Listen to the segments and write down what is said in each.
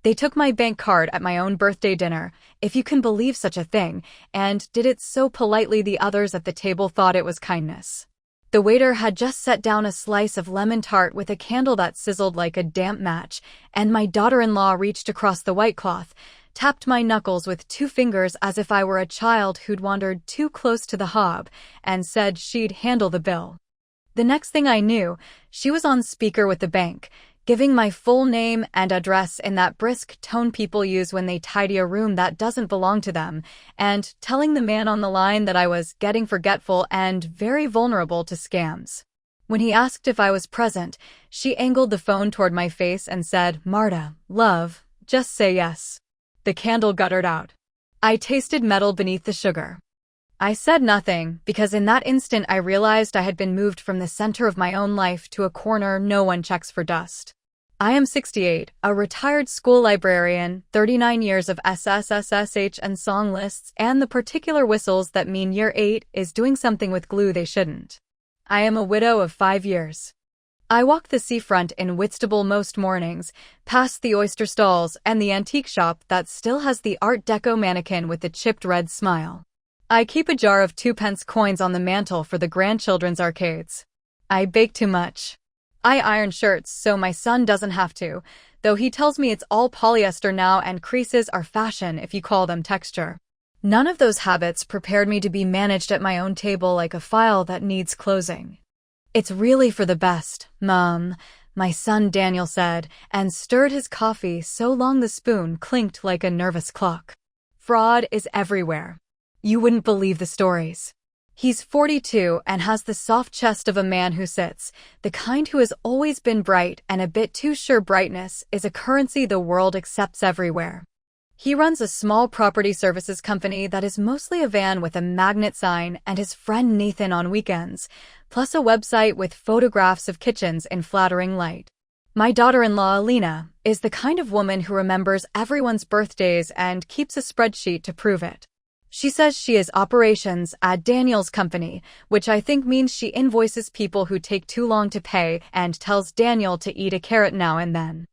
They took my bank card at my own birthday dinner, if you can believe such a thing, and did it so politely the others at the table thought it was kindness. The waiter had just set down a slice of lemon tart with a candle that sizzled like a damp match, and my daughter-in-law reached across the white cloth, tapped my knuckles with 2 fingers as if I were a child who'd wandered too close to the hob, and said she'd handle the bill. The next thing I knew, she was on speaker with the bank, giving my full name and address in that brisk tone people use when they tidy a room that doesn't belong to them, and telling the man on the line that I was getting forgetful and very vulnerable to scams. When he asked if I was present, she angled the phone toward my face and said, "Marta, love, just say yes." The candle guttered out. I tasted metal beneath the sugar. I said nothing, because in that instant I realized I had been moved from the center of my own life to a corner no one checks for dust. I am 68, a retired school librarian, 39 years of SSSSH and song lists, and the particular whistles that mean year 8 is doing something with glue they shouldn't. I am a widow of 5 years. I walk the seafront in Whitstable most mornings, past the oyster stalls and the antique shop that still has the Art Deco mannequin with the chipped red smile. I keep a jar of 2-pence coins on the mantel for the grandchildren's arcades. I bake too much. I iron shirts so my son doesn't have to, though he tells me it's all polyester now and creases are fashion if you call them texture. None of those habits prepared me to be managed at my own table like a file that needs closing. "It's really for the best, Mom," my son Daniel said, and stirred his coffee so long the spoon clinked like a nervous clock. Fraud is everywhere. You wouldn't believe the stories. He's 42 and has the soft chest of a man who sits, the kind who has always been bright and a bit too sure brightness is a currency the world accepts everywhere. He runs a small property services company that is mostly a van with a magnet sign and his friend Nathan on weekends, plus a website with photographs of kitchens in flattering light. My daughter-in-law, Alina, is the kind of woman who remembers everyone's birthdays and keeps a spreadsheet to prove it. She says she is operations at Daniel's company, which I think means she invoices people who take too long to pay and tells Daniel to eat a carrot now and then.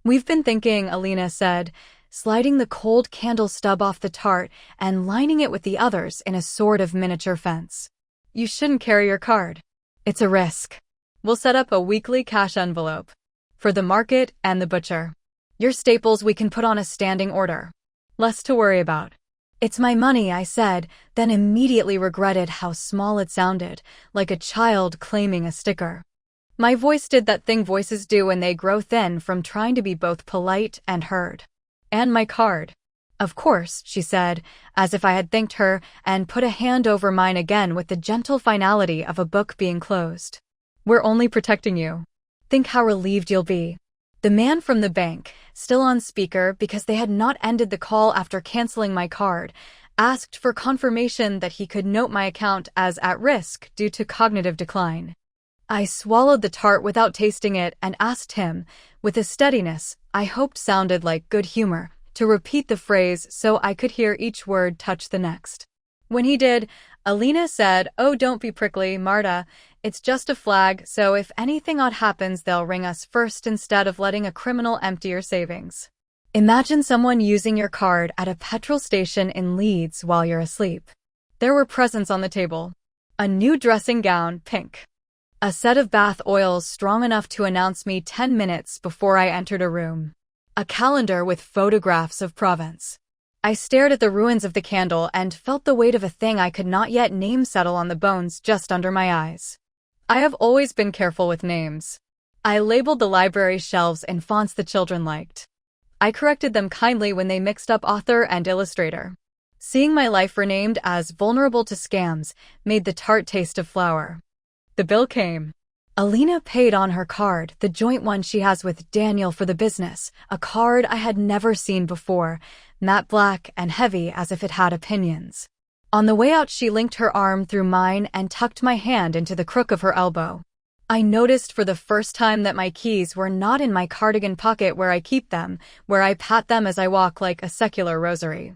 "We've been thinking," Alina said, sliding the cold candle stub off the tart and lining it with the others in a sort of miniature fence. "You shouldn't carry your card. It's a risk. We'll set up a weekly cash envelope. For the market and the butcher. Your staples we can put on a standing order. Less to worry about." "It's my money," I said, then immediately regretted how small it sounded, like a child claiming a sticker. My voice did that thing voices do when they grow thin from trying to be both polite and heard. "And my card." "Of course," she said, as if I had thanked her, and put a hand over mine again with the gentle finality of a book being closed. "We're only protecting you. Think how relieved you'll be." The man from the bank, still on speaker because they had not ended the call after canceling my card, asked for confirmation that he could note my account as at risk due to cognitive decline. I swallowed the tart without tasting it and asked him, with a steadiness I hoped sounded like good humor, to repeat the phrase so I could hear each word touch the next. When he did, Alina said, "Oh, don't be prickly, Marta. It's just a flag, so if anything odd happens they'll ring us first instead of letting a criminal empty your savings." Imagine someone using your card at a petrol station in Leeds while you're asleep. There were presents on the table. A new dressing gown, pink. A set of bath oils strong enough to announce me 10 minutes before I entered a room. A calendar with photographs of Provence. I stared at the ruins of the candle and felt the weight of a thing I could not yet name settle on the bones just under my eyes. I have always been careful with names. I labeled the library shelves in fonts the children liked. I corrected them kindly when they mixed up author and illustrator. Seeing my life renamed as vulnerable to scams made the tart taste of flour. The bill came. Alina paid on her card, the joint one she has with Daniel for the business, a card I had never seen before, matte black and heavy as if it had opinions. On the way out she linked her arm through mine and tucked my hand into the crook of her elbow. I noticed for the first time that my keys were not in my cardigan pocket where I keep them, where I pat them as I walk like a secular rosary.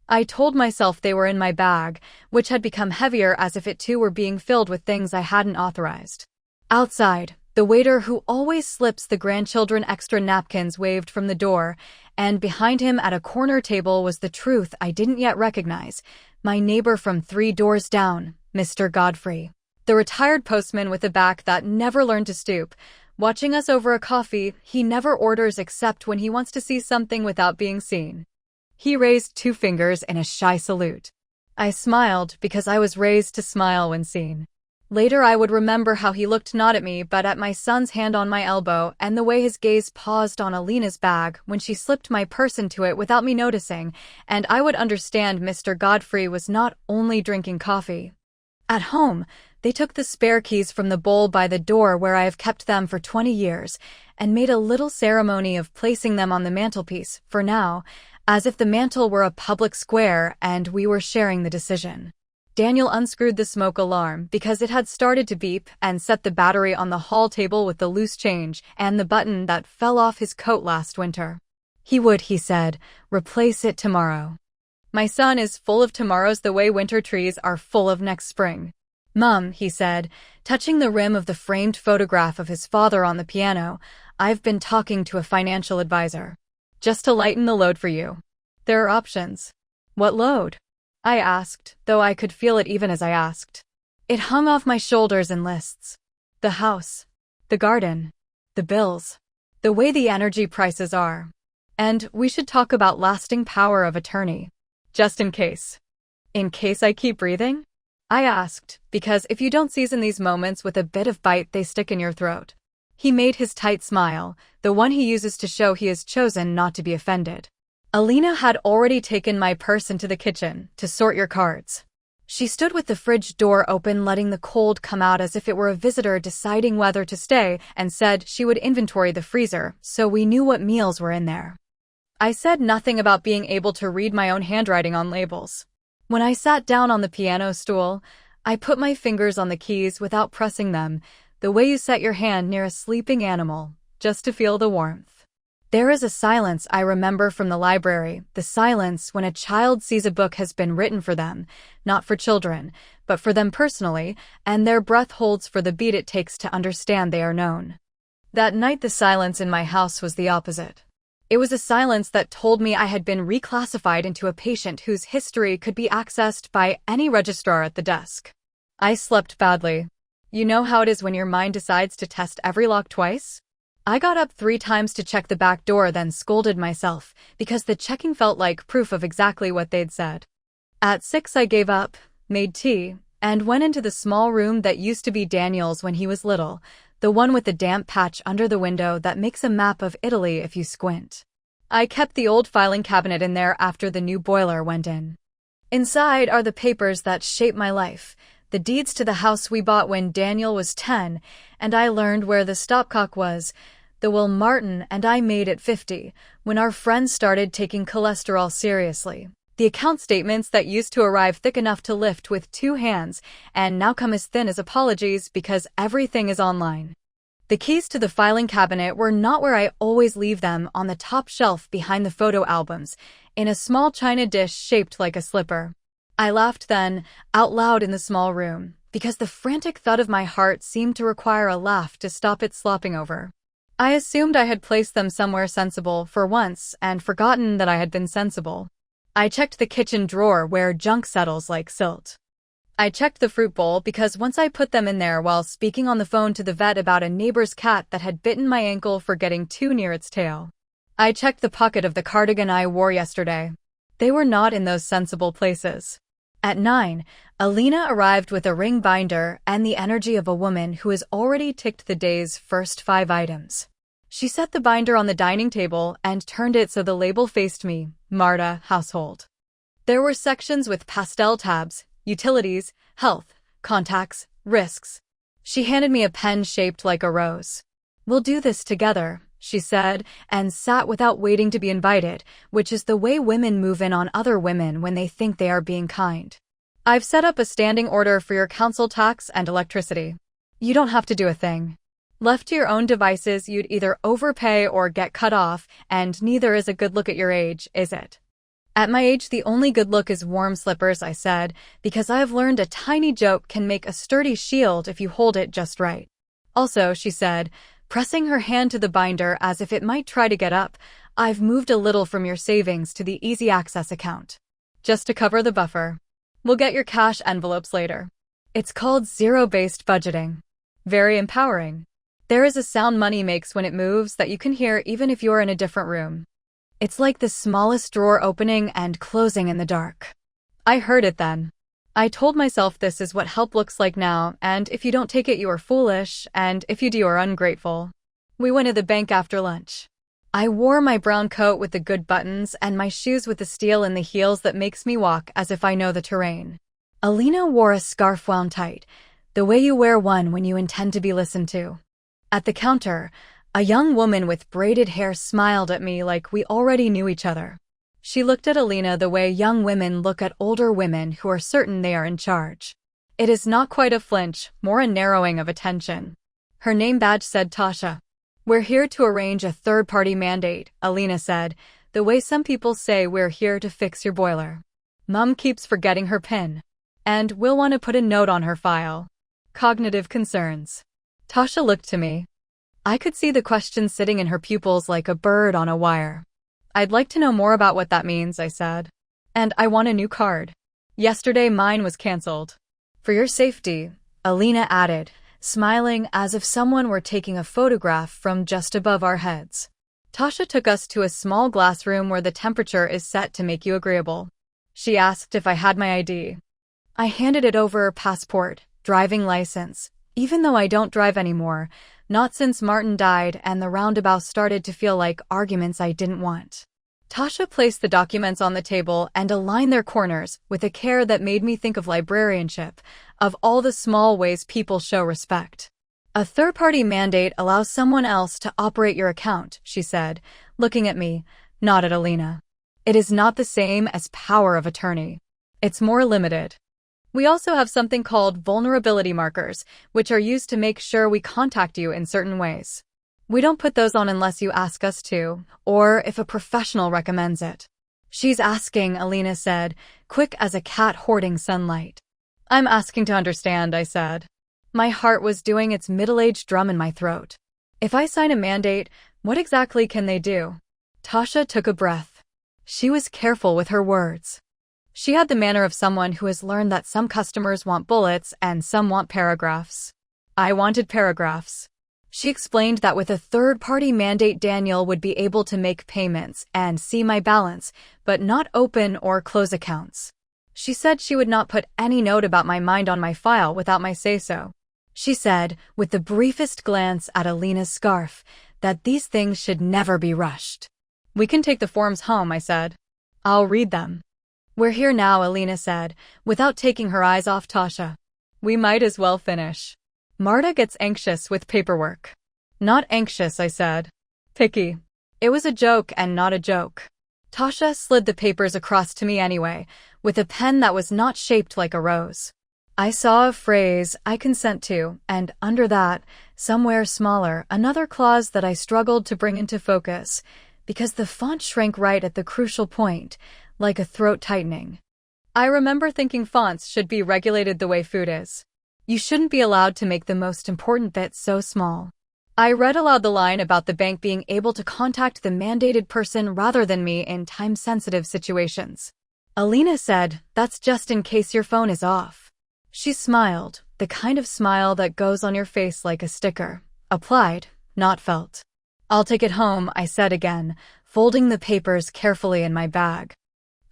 I told myself they were in my bag, which had become heavier as if it too were being filled with things I hadn't authorized. Outside, The waiter who always slips the grandchildren extra napkins waved from the door, and behind him at a corner table was the truth I didn't yet recognize, my neighbor from 3 doors down, Mr. Godfrey. The retired postman with a back that never learned to stoop. Watching us over a coffee, he never orders except when he wants to see something without being seen. He raised 2 fingers in a shy salute. I smiled because I was raised to smile when seen. Later I would remember how he looked not at me but at my son's hand on my elbow and the way his gaze paused on Alina's bag when she slipped my purse into it without me noticing, and I would understand Mr. Godfrey was not only drinking coffee. At home, they took the spare keys from the bowl by the door where I have kept them for 20 years and made a little ceremony of placing them on the mantelpiece, for now, as if the mantel were a public square and we were sharing the decision. Daniel unscrewed the smoke alarm because it had started to beep and set the battery on the hall table with the loose change and the button that fell off his coat last winter. He would, he said, replace it tomorrow. My son is full of tomorrows the way winter trees are full of next spring. Mum, he said, touching the rim of the framed photograph of his father on the piano, I've been talking to a financial advisor. Just to lighten the load for you. There are options. What load? I asked, though I could feel it even as I asked. It hung off my shoulders in lists. The house. The garden. The bills. The way the energy prices are. And we should talk about lasting power of attorney. Just in case. In case I keep breathing? I asked, because if you don't season these moments with a bit of bite, they stick in your throat. He made his tight smile, the one he uses to show he has chosen not to be offended. Alina had already taken my purse into the kitchen to sort your cards. She stood with the fridge door open, letting the cold come out as if it were a visitor deciding whether to stay, and said she would inventory the freezer so we knew what meals were in there. I said nothing about being able to read my own handwriting on labels. When I sat down on the piano stool, I put my fingers on the keys without pressing them, the way you set your hand near a sleeping animal, just to feel the warmth. There is a silence I remember from the library, the silence when a child sees a book has been written for them, not for children, but for them personally, and their breath holds for the beat it takes to understand they are known. That night the silence in my house was the opposite. It was a silence that told me I had been reclassified into a patient whose history could be accessed by any registrar at the desk. I slept badly. You know how it is when your mind decides to test every lock twice? I got up 3 times to check the back door, then scolded myself, because the checking felt like proof of exactly what they'd said. At 6 I gave up, made tea, and went into the small room that used to be Daniel's when he was little, the one with the damp patch under the window that makes a map of Italy if you squint. I kept the old filing cabinet in there after the new boiler went in. Inside are the papers that shape my life, the deeds to the house we bought when Daniel was 10, and I learned where the stopcock was, the will Martin and I made at 50, when our friends started taking cholesterol seriously, the account statements that used to arrive thick enough to lift with 2 hands, and now come as thin as apologies because everything is online. The keys to the filing cabinet were not where I always leave them, on the top shelf behind the photo albums, in a small china dish shaped like a slipper. I laughed then, out loud in the small room, because the frantic thud of my heart seemed to require a laugh to stop it slopping over. I assumed I had placed them somewhere sensible for once and forgotten that I had been sensible. I checked the kitchen drawer where junk settles like silt. I checked the fruit bowl because once I put them in there while speaking on the phone to the vet about a neighbor's cat that had bitten my ankle for getting too near its tail. I checked the pocket of the cardigan I wore yesterday. They were not in those sensible places. At 9, Alina arrived with a ring binder and the energy of a woman who has already ticked the day's first 5 items. She set the binder on the dining table and turned it so the label faced me, Marta, household. There were sections with pastel tabs, utilities, health, contacts, risks. She handed me a pen shaped like a rose. We'll do this together, she said, and sat without waiting to be invited, which is the way women move in on other women when they think they are being kind. I've set up a standing order for your council tax and electricity. You don't have to do a thing. Left to your own devices, you'd either overpay or get cut off, and neither is a good look at your age, is it? At my age, the only good look is warm slippers, I said, because I have learned a tiny joke can make a sturdy shield if you hold it just right. Also, she said, pressing her hand to the binder as if it might try to get up, I've moved a little from your savings to the easy access account. Just to cover the buffer. We'll get your cash envelopes later. It's called zero-based budgeting. Very empowering. There is a sound money makes when it moves that you can hear even if you're in a different room. It's like the smallest drawer opening and closing in the dark. I heard it then. I told myself this is what help looks like now, and if you don't take it you are foolish, and if you do you are ungrateful. We went to the bank after lunch. I wore my brown coat with the good buttons and my shoes with the steel in the heels that makes me walk as if I know the terrain. Alina wore a scarf wound tight, the way you wear one when you intend to be listened to. At the counter, a young woman with braided hair smiled at me like we already knew each other. She looked at Alina the way young women look at older women who are certain they are in charge. It is not quite a flinch, more a narrowing of attention. Her name badge said Tasha. We're here to arrange a third-party mandate, Alina said, the way some people say we're here to fix your boiler. Mum keeps forgetting her PIN. And we'll want to put a note on her file. Cognitive concerns. Tasha looked to me. I could see the question sitting in her pupils like a bird on a wire. I'd like to know more about what that means, I said. And I want a new card. Yesterday mine was cancelled. For your safety, Alina added, smiling as if someone were taking a photograph from just above our heads. Tasha took us to a small glass room where the temperature is set to make you agreeable. She asked if I had my ID. I handed it over passport, driving license, even though I don't drive anymore, not since Martin died and the roundabout started to feel like arguments I didn't want. Tasha placed the documents on the table and aligned their corners with a care that made me think of librarianship, of all the small ways people show respect. A third-party mandate allows someone else to operate your account, she said, looking at me, not at Alina. It is not the same as power of attorney. It's more limited. We also have something called vulnerability markers, which are used to make sure we contact you in certain ways. We don't put those on unless you ask us to, or if a professional recommends it. She's asking, Alina said, quick as a cat hoarding sunlight. I'm asking to understand, I said. My heart was doing its middle-aged drum in my throat. If I sign a mandate, what exactly can they do? Tasha took a breath. She was careful with her words. She had the manner of someone who has learned that some customers want bullets and some want paragraphs. I wanted paragraphs. She explained that with a third-party mandate Daniel would be able to make payments and see my balance, but not open or close accounts. She said she would not put any note about my mind on my file without my say-so. She said, with the briefest glance at Alina's scarf, that these things should never be rushed. We can take the forms home, I said. I'll read them. We're here now, Alina said, without taking her eyes off Tasha. We might as well finish. Marta gets anxious with paperwork. Not anxious, I said. Picky. It was a joke and not a joke. Tasha slid the papers across to me anyway, with a pen that was not shaped like a rose. I saw a phrase, I consent to, and under that, somewhere smaller, another clause that I struggled to bring into focus, because the font shrank right at the crucial point, like a throat tightening. I remember thinking fonts should be regulated the way food is. You shouldn't be allowed to make the most important bit so small. I read aloud the line about the bank being able to contact the mandated person rather than me in time-sensitive situations. Alina said, that's just in case your phone is off. She smiled, the kind of smile that goes on your face like a sticker. Applied, not felt. I'll take it home, I said again, folding the papers carefully in my bag.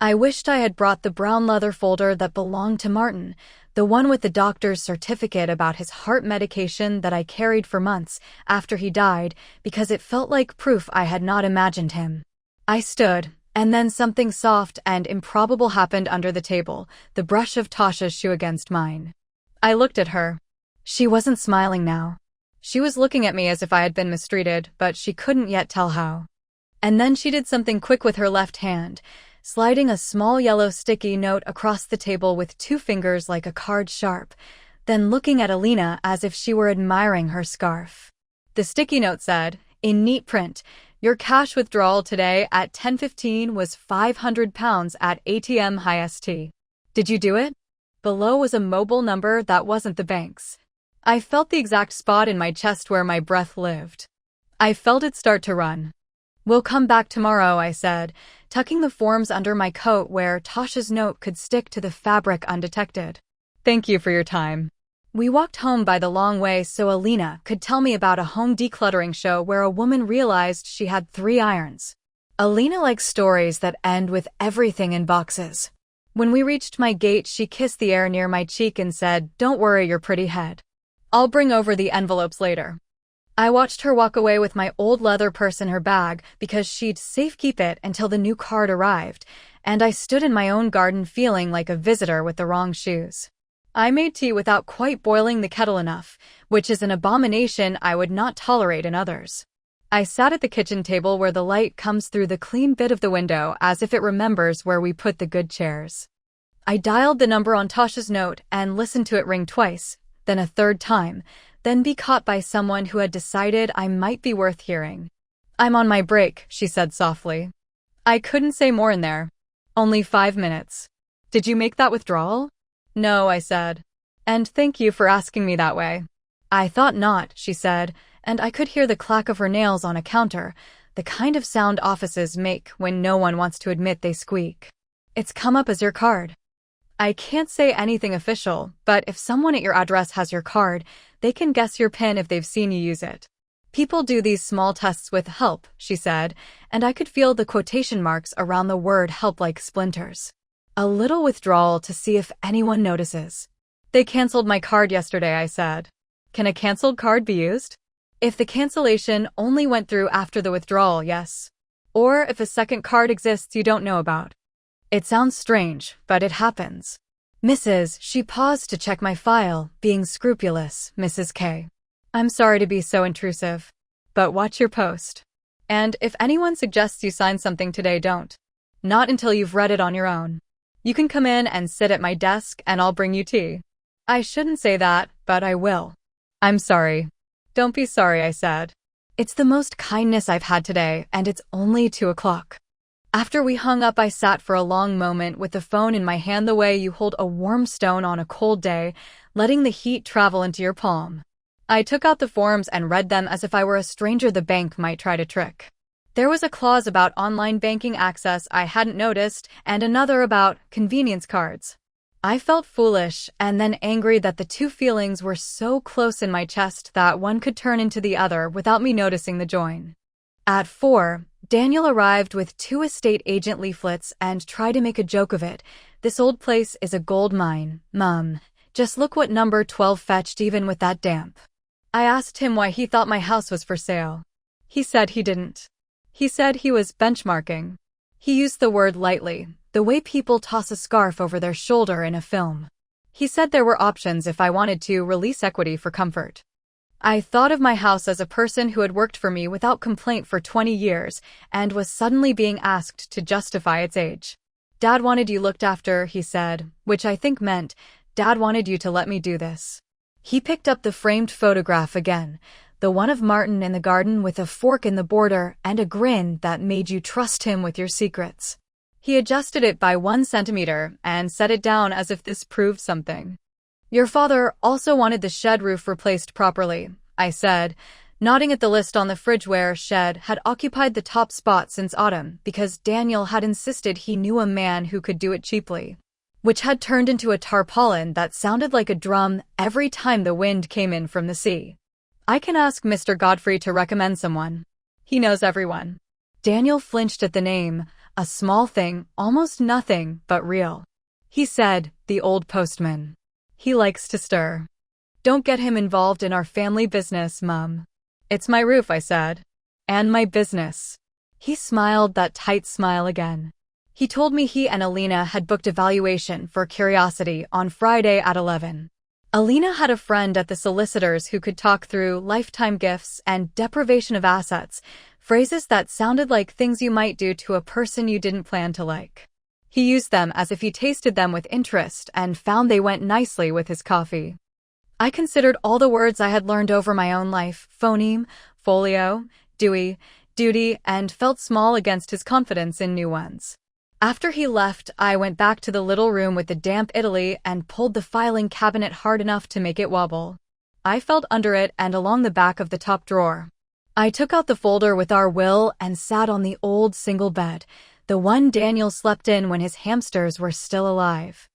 I wished I had brought the brown leather folder that belonged to Martin, the one with the doctor's certificate about his heart medication that I carried for months after he died because it felt like proof I had not imagined him. I stood, and then something soft and improbable happened under the table, the brush of Tasha's shoe against mine. I looked at her. She wasn't smiling now. She was looking at me as if I had been mistreated, but she couldn't yet tell how. And then she did something quick with her left hand, sliding a small yellow sticky note across the table with 2 fingers like a card sharp, then looking at Alina as if she were admiring her scarf. The sticky note said, in neat print, your cash withdrawal today at 10:15 was £500 at ATM High ST. Did you do it? Below was a mobile number that wasn't the bank's. I felt the exact spot in my chest where my breath lived. I felt it start to run. "We'll come back tomorrow," I said, tucking the forms under my coat where Tasha's note could stick to the fabric undetected. "Thank you for your time." We walked home by the long way so Alina could tell me about a home decluttering show where a woman realized she had 3 irons. Alina likes stories that end with everything in boxes. When we reached my gate, she kissed the air near my cheek and said, "Don't worry your pretty head. I'll bring over the envelopes later." I watched her walk away with my old leather purse in her bag because she'd safekeep it until the new card arrived, and I stood in my own garden feeling like a visitor with the wrong shoes. I made tea without quite boiling the kettle enough, which is an abomination I would not tolerate in others. I sat at the kitchen table where the light comes through the clean bit of the window as if it remembers where we put the good chairs. I dialed the number on Tasha's note and listened to it ring twice, then a third time, then be caught by someone who had decided I might be worth hearing. "I'm on my break," she said softly. I couldn't say more in there. "Only 5 minutes. Did you make that withdrawal?" "No," I said. "And thank you for asking me that way." "I thought not," she said, and I could hear the clack of her nails on a counter, the kind of sound offices make when no one wants to admit they squeak. "It's come up as your card." "I can't say anything official, but if someone at your address has your card, they can guess your PIN if they've seen you use it. People do these small tests with help," she said, and I could feel the quotation marks around the word help like splinters. "A little withdrawal to see if anyone notices." "They canceled my card yesterday," I said. "Can a canceled card be used?" "If the cancellation only went through after the withdrawal, yes. Or if a second card exists you don't know about." "It sounds strange, but it happens." She paused to check my file, being scrupulous, Mrs. K. "I'm sorry to be so intrusive. But watch your post. And if anyone suggests you sign something today, don't. Not until you've read it on your own. You can come in and sit at my desk and I'll bring you tea." "I shouldn't say that, but I will." "I'm sorry." "Don't be sorry," I said. "It's the most kindness I've had today, and it's only 2 o'clock. After we hung up, I sat for a long moment with the phone in my hand the way you hold a warm stone on a cold day, letting the heat travel into your palm. I took out the forms and read them as if I were a stranger the bank might try to trick. There was a clause about online banking access I hadn't noticed, and another about convenience cards. I felt foolish and then angry that the two feelings were so close in my chest that one could turn into the other without me noticing the join. At 4, Daniel arrived with 2 estate agent leaflets and tried to make a joke of it. "This old place is a gold mine, Mum. Just look what number 12 fetched even with that damp." I asked him why he thought my house was for sale. He said he didn't. He said he was benchmarking. He used the word lightly, the way people toss a scarf over their shoulder in a film. He said there were options if I wanted to release equity for comfort. I thought of my house as a person who had worked for me without complaint for 20 years and was suddenly being asked to justify its age. "Dad wanted you looked after," he said, which I think meant, "Dad wanted you to let me do this." He picked up the framed photograph again, the one of Martin in the garden with a fork in the border and a grin that made you trust him with your secrets. He adjusted it by 1 centimeter and set it down as if this proved something. "Your father also wanted the shed roof replaced properly," I said, nodding at the list on the fridge where shed had occupied the top spot since autumn because Daniel had insisted he knew a man who could do it cheaply, which had turned into a tarpaulin that sounded like a drum every time the wind came in from the sea. "I can ask Mr. Godfrey to recommend someone. He knows everyone." Daniel flinched at the name, a small thing, almost nothing, but real. He said, "The old postman. He likes to stir." "Don't get him involved in our family business, Mum." "It's my roof," I said. "And my business." He smiled that tight smile again. He told me he and Alina had booked a valuation for Curiosity on Friday at 11. Alina had a friend at the solicitors who could talk through lifetime gifts and deprivation of assets, phrases that sounded like things you might do to a person you didn't plan to like. He used them as if he tasted them with interest and found they went nicely with his coffee. I considered all the words I had learned over my own life, phoneme, folio, dewey, duty, and felt small against his confidence in new ones. After he left, I went back to the little room with the damp Italy and pulled the filing cabinet hard enough to make it wobble. I felt under it and along the back of the top drawer. I took out the folder with our will and sat on the old single bed, the one Daniel slept in when his hamsters were still alive.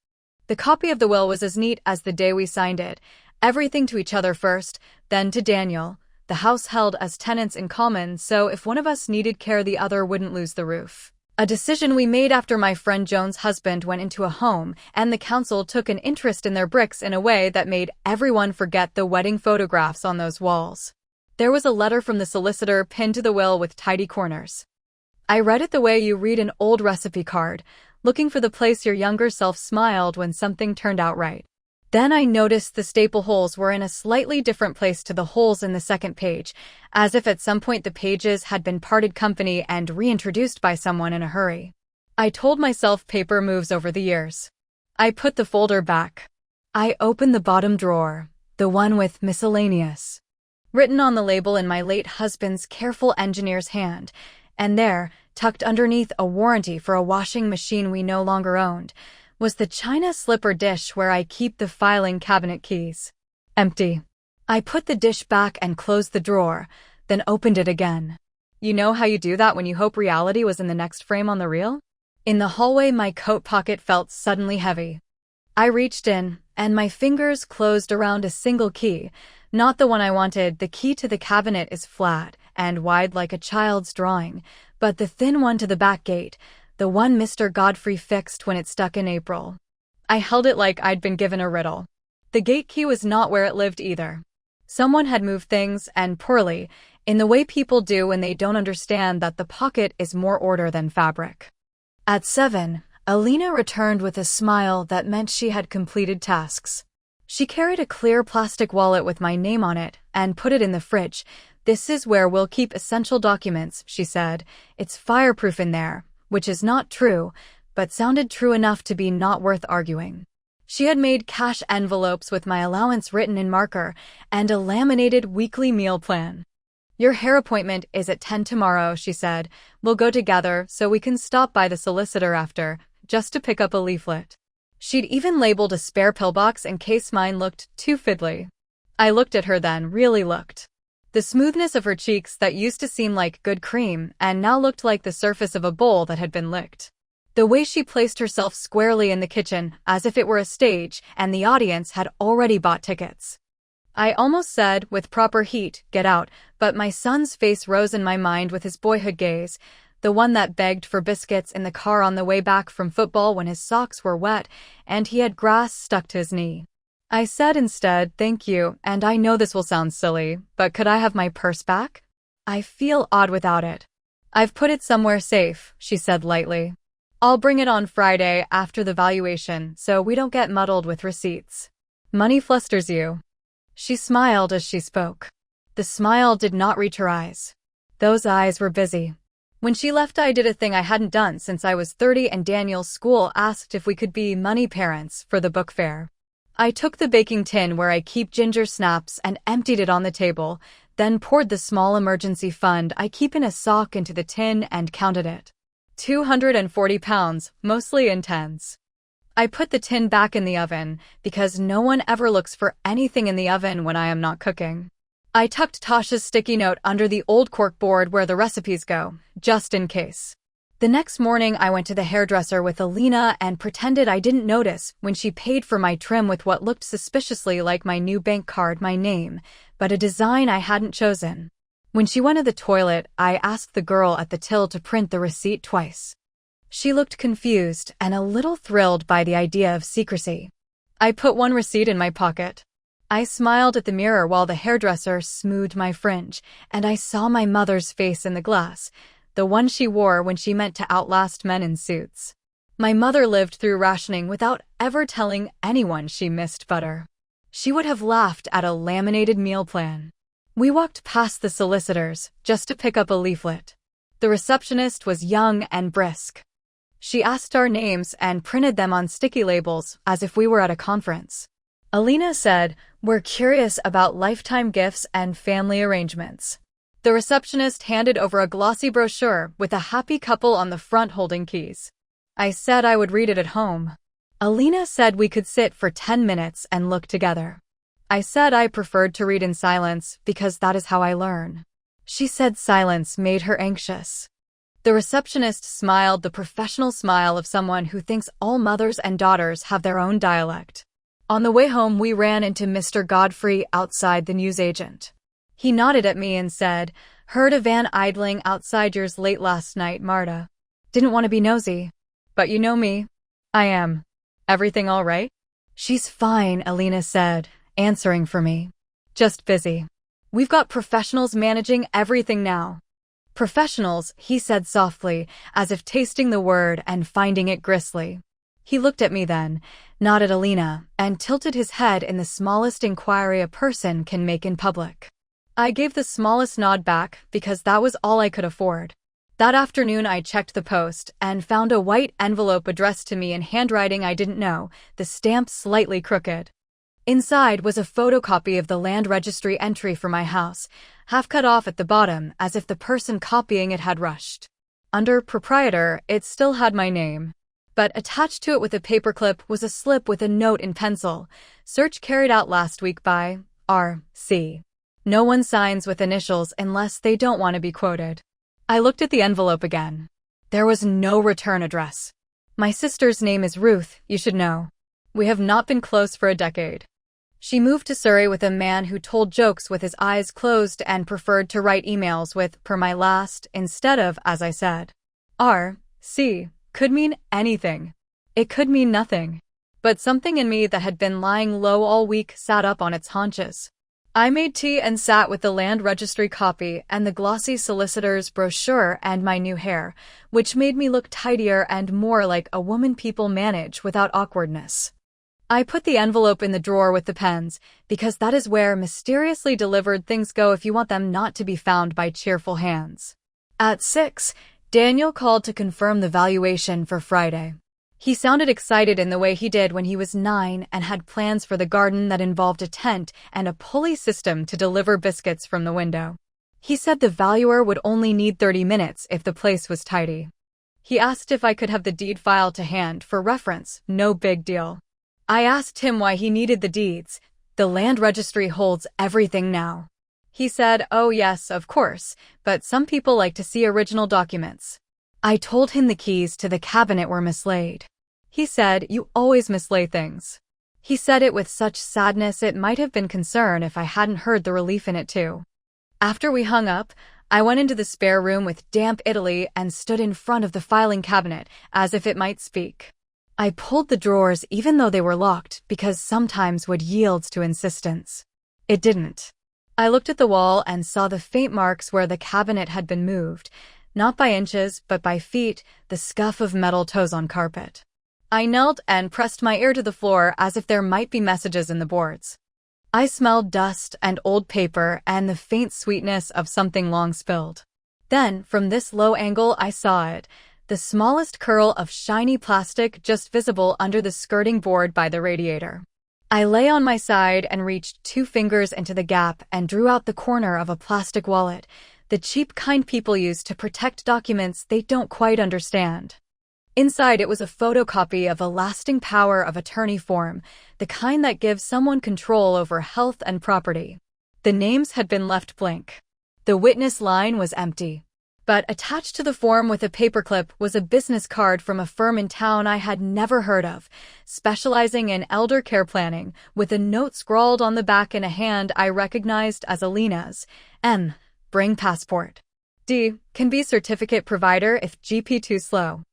The copy of the will was as neat as the day we signed it. Everything to each other first, then to Daniel. The house held as tenants in common, so if one of us needed care, the other wouldn't lose the roof. A decision we made after my friend Joan's husband went into a home, and the council took an interest in their bricks in a way that made everyone forget the wedding photographs on those walls. There was a letter from the solicitor pinned to the will with tidy corners. I read it the way you read an old recipe card, looking for the place your younger self smiled when something turned out right. Then I noticed the staple holes were in a slightly different place to the holes in the second page, as if at some point the pages had been parted company and reintroduced by someone in a hurry. I told myself paper moves over the years. I put the folder back. I opened the bottom drawer, the one with miscellaneous, written on the label in my late husband's careful engineer's hand, and there, tucked underneath a warranty for a washing machine we no longer owned, was the china slipper dish where I keep the filing cabinet keys. Empty. I put the dish back and closed the drawer, then opened it again. You know how you do that when you hope reality was in the next frame on the reel? In the hallway, my coat pocket felt suddenly heavy. I reached in, and my fingers closed around a single key, not the one I wanted. The key to the cabinet is flat and wide like a child's drawing, but the thin one to the back gate, the one Mr. Godfrey fixed when it stuck in April. I held it like I'd been given a riddle. The gate key was not where it lived either. Someone had moved things, and poorly, in the way people do when they don't understand that the pocket is more order than fabric. At 7, Alina returned with a smile that meant she had completed tasks. She carried a clear plastic wallet with my name on it and put it in the fridge. "This is where we'll keep essential documents," she said. "It's fireproof in there," which is not true, but sounded true enough to be not worth arguing. She had made cash envelopes with my allowance written in marker and a laminated weekly meal plan. "Your hair appointment is at 10 tomorrow," she said. "We'll go together so we can stop by the solicitor after, just to pick up a leaflet." She'd even labeled a spare pillbox in case mine looked too fiddly. I looked at her then, really looked. The smoothness of her cheeks that used to seem like good cream and now looked like the surface of a bowl that had been licked. The way she placed herself squarely in the kitchen, as if it were a stage and the audience had already bought tickets. I almost said, with proper heat, "Get out," but my son's face rose in my mind with his boyhood gaze, the one that begged for biscuits in the car on the way back from football when his socks were wet and he had grass stuck to his knee. I said instead, "Thank you, and I know this will sound silly, but could I have my purse back? I feel odd without it." "I've put it somewhere safe," she said lightly. "I'll bring it on Friday after the valuation so we don't get muddled with receipts. Money flusters you." She smiled as she spoke. The smile did not reach her eyes. Those eyes were busy. When she left, I did a thing I hadn't done since I was 30, and Daniel's school asked if we could be money parents for the book fair. I took the baking tin where I keep ginger snaps and emptied it on the table, then poured the small emergency fund I keep in a sock into the tin and counted it. 240 pounds, mostly in tens. I put the tin back in the oven, because no one ever looks for anything in the oven when I am not cooking. I tucked Tasha's sticky note under the old cork board where the recipes go, just in case. The next morning I went to the hairdresser with Alina and pretended I didn't notice when she paid for my trim with what looked suspiciously like my new bank card, my name, but a design I hadn't chosen. When she went to the toilet, I asked the girl at the till to print the receipt twice. She looked confused and a little thrilled by the idea of secrecy. I put one receipt in my pocket. I smiled at the mirror while the hairdresser smoothed my fringe, and I saw my mother's face in the glass, the one she wore when she meant to outlast men in suits. My mother lived through rationing without ever telling anyone she missed butter. She would have laughed at a laminated meal plan. We walked past the solicitors, just to pick up a leaflet. The receptionist was young and brisk. She asked our names and printed them on sticky labels, as if we were at a conference. Alina said, "We're curious about lifetime gifts and family arrangements." The receptionist handed over a glossy brochure with a happy couple on the front holding keys. I said I would read it at home. Alina said we could sit for 10 minutes and look together. I said I preferred to read in silence because that is how I learn. She said silence made her anxious. The receptionist smiled the professional smile of someone who thinks all mothers and daughters have their own dialect. On the way home, we ran into Mr. Godfrey outside the newsagent. He nodded at me and said, "Heard a van idling outside yours late last night, Marta. Didn't want to be nosy. But you know me. I am. Everything all right?" "She's fine," Alina said, answering for me. "Just busy. We've got professionals managing everything now." "Professionals," he said softly, as if tasting the word and finding it grisly. He looked at me then, nodded at Alina, and tilted his head in the smallest inquiry a person can make in public. I gave the smallest nod back because that was all I could afford. That afternoon I checked the post and found a white envelope addressed to me in handwriting I didn't know, the stamp slightly crooked. Inside was a photocopy of the land registry entry for my house, half cut off at the bottom as if the person copying it had rushed. Under proprietor, it still had my name. But attached to it with a paperclip was a slip with a note in pencil, "Search carried out last week by R.C." No one signs with initials unless they don't want to be quoted. I looked at the envelope again. There was no return address. "My sister's name is Ruth, you should know. We have not been close for a decade. She moved to Surrey with a man who told jokes with his eyes closed and preferred to write emails with 'per my last' instead of 'as I said.' R.C. could mean anything. It could mean nothing. But something in me that had been lying low all week sat up on its haunches. I made tea and sat with the land registry copy and the glossy solicitor's brochure and my new hair, which made me look tidier and more like a woman people manage without awkwardness. I put the envelope in the drawer with the pens, because that is where mysteriously delivered things go if you want them not to be found by cheerful hands. At 6, Daniel called to confirm the valuation for Friday. He sounded excited in the way he did when he was 9 and had plans for the garden that involved a tent and a pulley system to deliver biscuits from the window. He said the valuer would only need 30 minutes if the place was tidy. He asked if I could have the deed file to hand for reference, no big deal. I asked him why he needed the deeds. The land registry holds everything now. He said, "Oh yes, of course, but some people like to see original documents." I told him the keys to the cabinet were mislaid. He said, "You always mislay things." He said it with such sadness it might have been concern if I hadn't heard the relief in it too. After we hung up, I went into the spare room with damp Italy and stood in front of the filing cabinet as if it might speak. I pulled the drawers even though they were locked because sometimes wood yields to insistence. It didn't. I looked at the wall and saw the faint marks where the cabinet had been moved, not by inches but by feet, the scuff of metal toes on carpet. I knelt and pressed my ear to the floor as if there might be messages in the boards. I smelled dust and old paper and the faint sweetness of something long spilled. Then, from this low angle I saw it, the smallest curl of shiny plastic just visible under the skirting board by the radiator. I lay on my side and reached 2 fingers into the gap and drew out the corner of a plastic wallet, the cheap kind people use to protect documents they don't quite understand. Inside it was a photocopy of a lasting power of attorney form, the kind that gives someone control over health and property. The names had been left blank. The witness line was empty. But attached to the form with a paperclip was a business card from a firm in town I had never heard of, specializing in elder care planning, with a note scrawled on the back in a hand I recognized as Alina's. M. Bring passport. D. Can be certificate provider if GP too slow.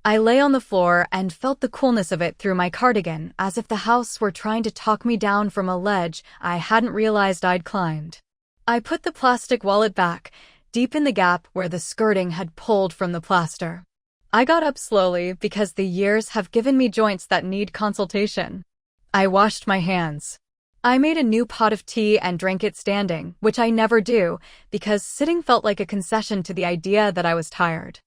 I lay on the floor and felt the coolness of it through my cardigan as if the house were trying to talk me down from a ledge I hadn't realized I'd climbed. I put the plastic wallet back, deep in the gap where the skirting had pulled from the plaster. I got up slowly because the years have given me joints that need consultation. I washed my hands. I made a new pot of tea and drank it standing, which I never do, because sitting felt like a concession to the idea that I was tired.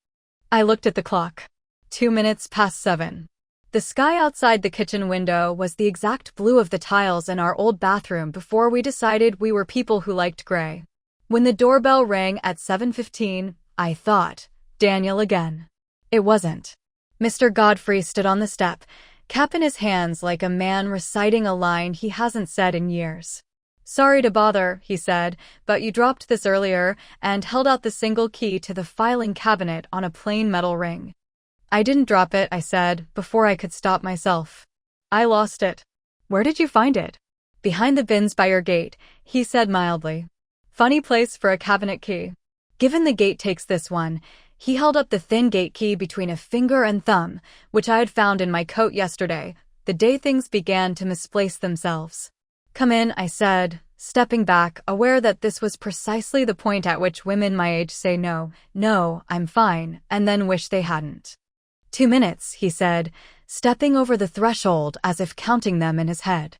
I looked at the clock. 2 minutes past 7. The sky outside the kitchen window was the exact blue of the tiles in our old bathroom before we decided we were people who liked gray. When the doorbell rang at 7:15, I thought, Daniel again. It wasn't. Mr. Godfrey stood on the step, cap in his hands like a man reciting a line he hasn't said in years. "Sorry to bother," he said, "but you dropped this earlier," and held out the single key to the filing cabinet on a plain metal ring. "I didn't drop it," I said, before I could stop myself. "I lost it." "Where did you find it?" "Behind the bins by your gate," he said mildly. "Funny place for a cabinet key." Given the gate takes this one, he held up the thin gate key between a finger and thumb, which I had found in my coat yesterday, the day things began to misplace themselves. "Come in," I said, stepping back, aware that this was precisely the point at which women my age say no, I'm fine, and then wish they hadn't. "2 minutes," he said, stepping over the threshold as if counting them in his head.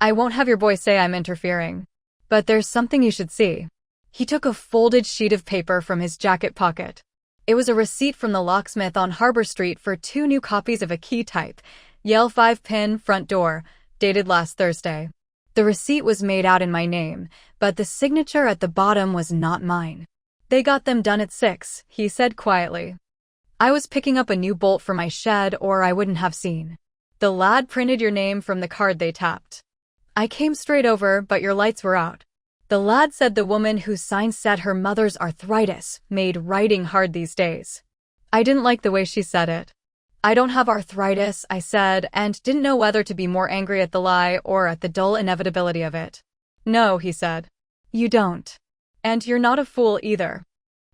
"I won't have your boy say I'm interfering. But there's something you should see." He took a folded sheet of paper from his jacket pocket. It was a receipt from the locksmith on Harbor Street for 2 new copies of a key type, Yale 5-pin front door, dated last Thursday. The receipt was made out in my name, but the signature at the bottom was not mine. "They got them done at 6, he said quietly. "I was picking up a new bolt for my shed, or I wouldn't have seen. The lad printed your name from the card they tapped. I came straight over, but your lights were out." The lad said the woman who signed said her mother's arthritis made writing hard these days. I didn't like the way she said it. "I don't have arthritis," I said, and didn't know whether to be more angry at the lie or at the dull inevitability of it. "No," he said. "You don't. And you're not a fool either.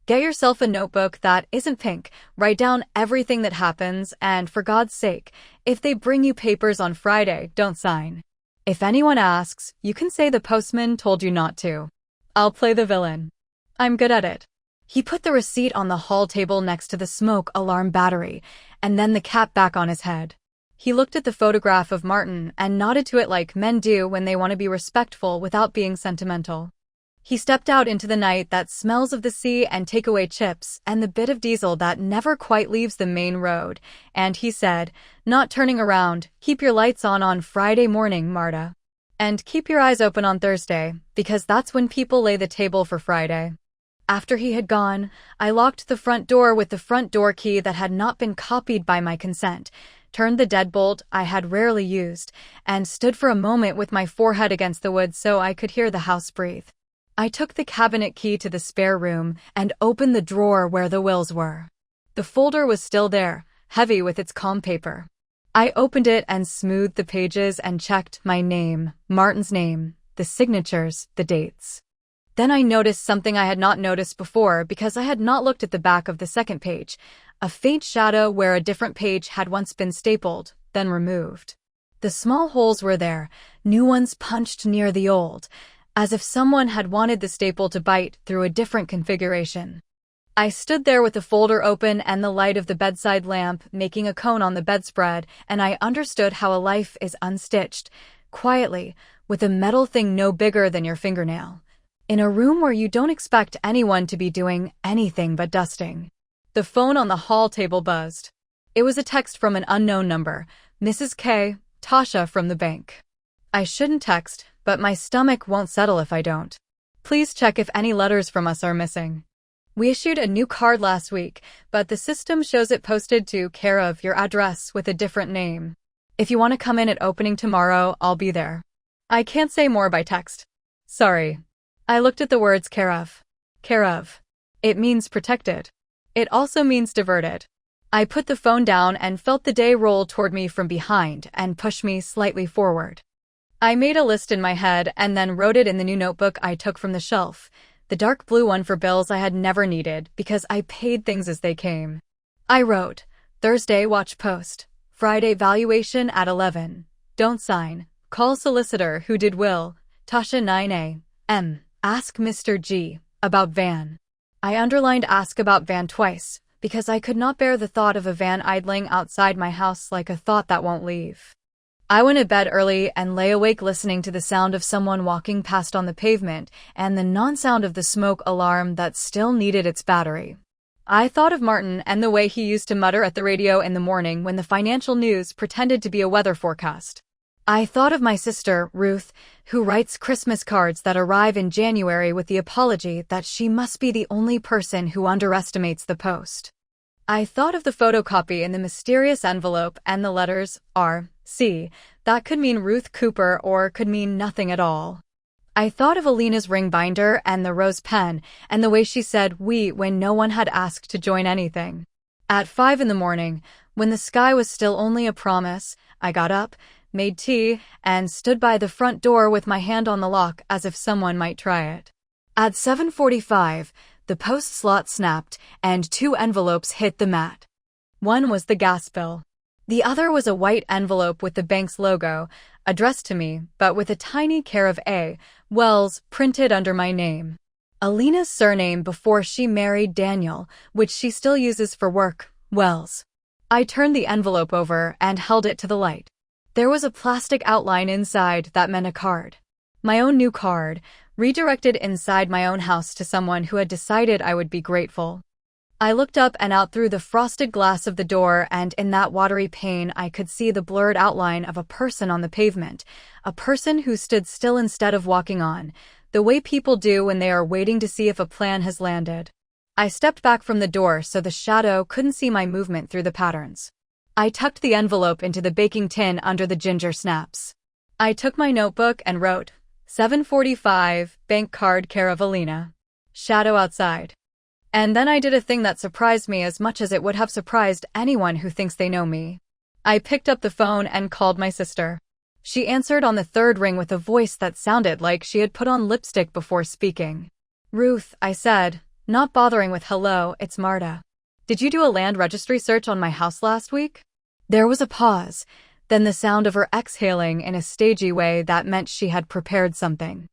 Get yourself a notebook that isn't pink, write down everything that happens, and for God's sake, if they bring you papers on Friday, don't sign. If anyone asks, you can say the postman told you not to. I'll play the villain. I'm good at it." He put the receipt on the hall table next to the smoke alarm battery, and then the cap back on his head. He looked at the photograph of Martin and nodded to it like men do when they want to be respectful without being sentimental. He stepped out into the night that smells of the sea and takeaway chips and the bit of diesel that never quite leaves the main road, and he said, not turning around, "Keep your lights on Friday morning, Marta. And keep your eyes open on Thursday, because that's when people lay the table for Friday." After he had gone, I locked the front door with the front door key that had not been copied by my consent, turned the deadbolt I had rarely used, and stood for a moment with my forehead against the wood so I could hear the house breathe. I took the cabinet key to the spare room and opened the drawer where the wills were. The folder was still there, heavy with its calm paper. I opened it and smoothed the pages and checked my name, Martin's name, the signatures, the dates. Then I noticed something I had not noticed before because I had not looked at the back of the second page, a faint shadow where a different page had once been stapled, then removed. The small holes were there, new ones punched near the old, as if someone had wanted the staple to bite through a different configuration. I stood there with the folder open and the light of the bedside lamp making a cone on the bedspread, and I understood how a life is unstitched, quietly, with a metal thing no bigger than your fingernail, in a room where you don't expect anyone to be doing anything but dusting. The phone on the hall table buzzed. It was a text from an unknown number, Mrs. K, Tasha from the bank. I shouldn't text, but my stomach won't settle if I don't. Please check if any letters from us are missing. We issued a new card last week, but the system shows it posted to care of your address with a different name. If you want to come in at opening tomorrow, I'll be there. I can't say more by text. Sorry. I looked at the words care of. Care of. It means protected. It also means diverted. I put the phone down and felt the day roll toward me from behind and push me slightly forward. I made a list in my head and then wrote it in the new notebook I took from the shelf, the dark blue one for bills I had never needed because I paid things as they came. I wrote, Thursday watch post, Friday valuation at 11, don't sign, call solicitor who did will, Tasha 9A, M, ask Mr. G, about van. I underlined ask about van twice, because I could not bear the thought of a van idling outside my house like a thought that won't leave. I went to bed early and lay awake listening to the sound of someone walking past on the pavement and the non-sound of the smoke alarm that still needed its battery. I thought of Martin and the way he used to mutter at the radio in the morning when the financial news pretended to be a weather forecast. I thought of my sister, Ruth, who writes Christmas cards that arrive in January with the apology that she must be the only person who underestimates the post. I thought of the photocopy in the mysterious envelope and the letters R.C. That could mean Ruth Cooper or could mean nothing at all. I thought of Alina's ring binder and the rose pen and the way she said "we" when no one had asked to join anything. At 5 a.m, when the sky was still only a promise, I got up, made tea, and stood by the front door with my hand on the lock as if someone might try it. At 7:45, the post slot snapped and 2 envelopes hit the mat. One was the gas bill. The other was a white envelope with the bank's logo, addressed to me, but with a tiny care of A. Wells printed under my name. Alina's surname before she married Daniel, which she still uses for work, Wells. I turned the envelope over and held it to the light. There was a plastic outline inside that meant a card. My own new card, redirected inside my own house to someone who had decided I would be grateful. I looked up and out through the frosted glass of the door, and in that watery pane I could see the blurred outline of a person on the pavement, a person who stood still instead of walking on, the way people do when they are waiting to see if a plan has landed. I stepped back from the door so the shadow couldn't see my movement through the patterns. I tucked the envelope into the baking tin under the ginger snaps. I took my notebook and wrote, 7:45, bank card care of Alina. Shadow outside. And then I did a thing that surprised me as much as it would have surprised anyone who thinks they know me. I picked up the phone and called my sister. She answered on the third ring with a voice that sounded like she had put on lipstick before speaking. Ruth, I said, not bothering with hello, it's Marta. Did you do a land registry search on my house last week? There was a pause, then the sound of her exhaling in a stagey way that meant she had prepared something.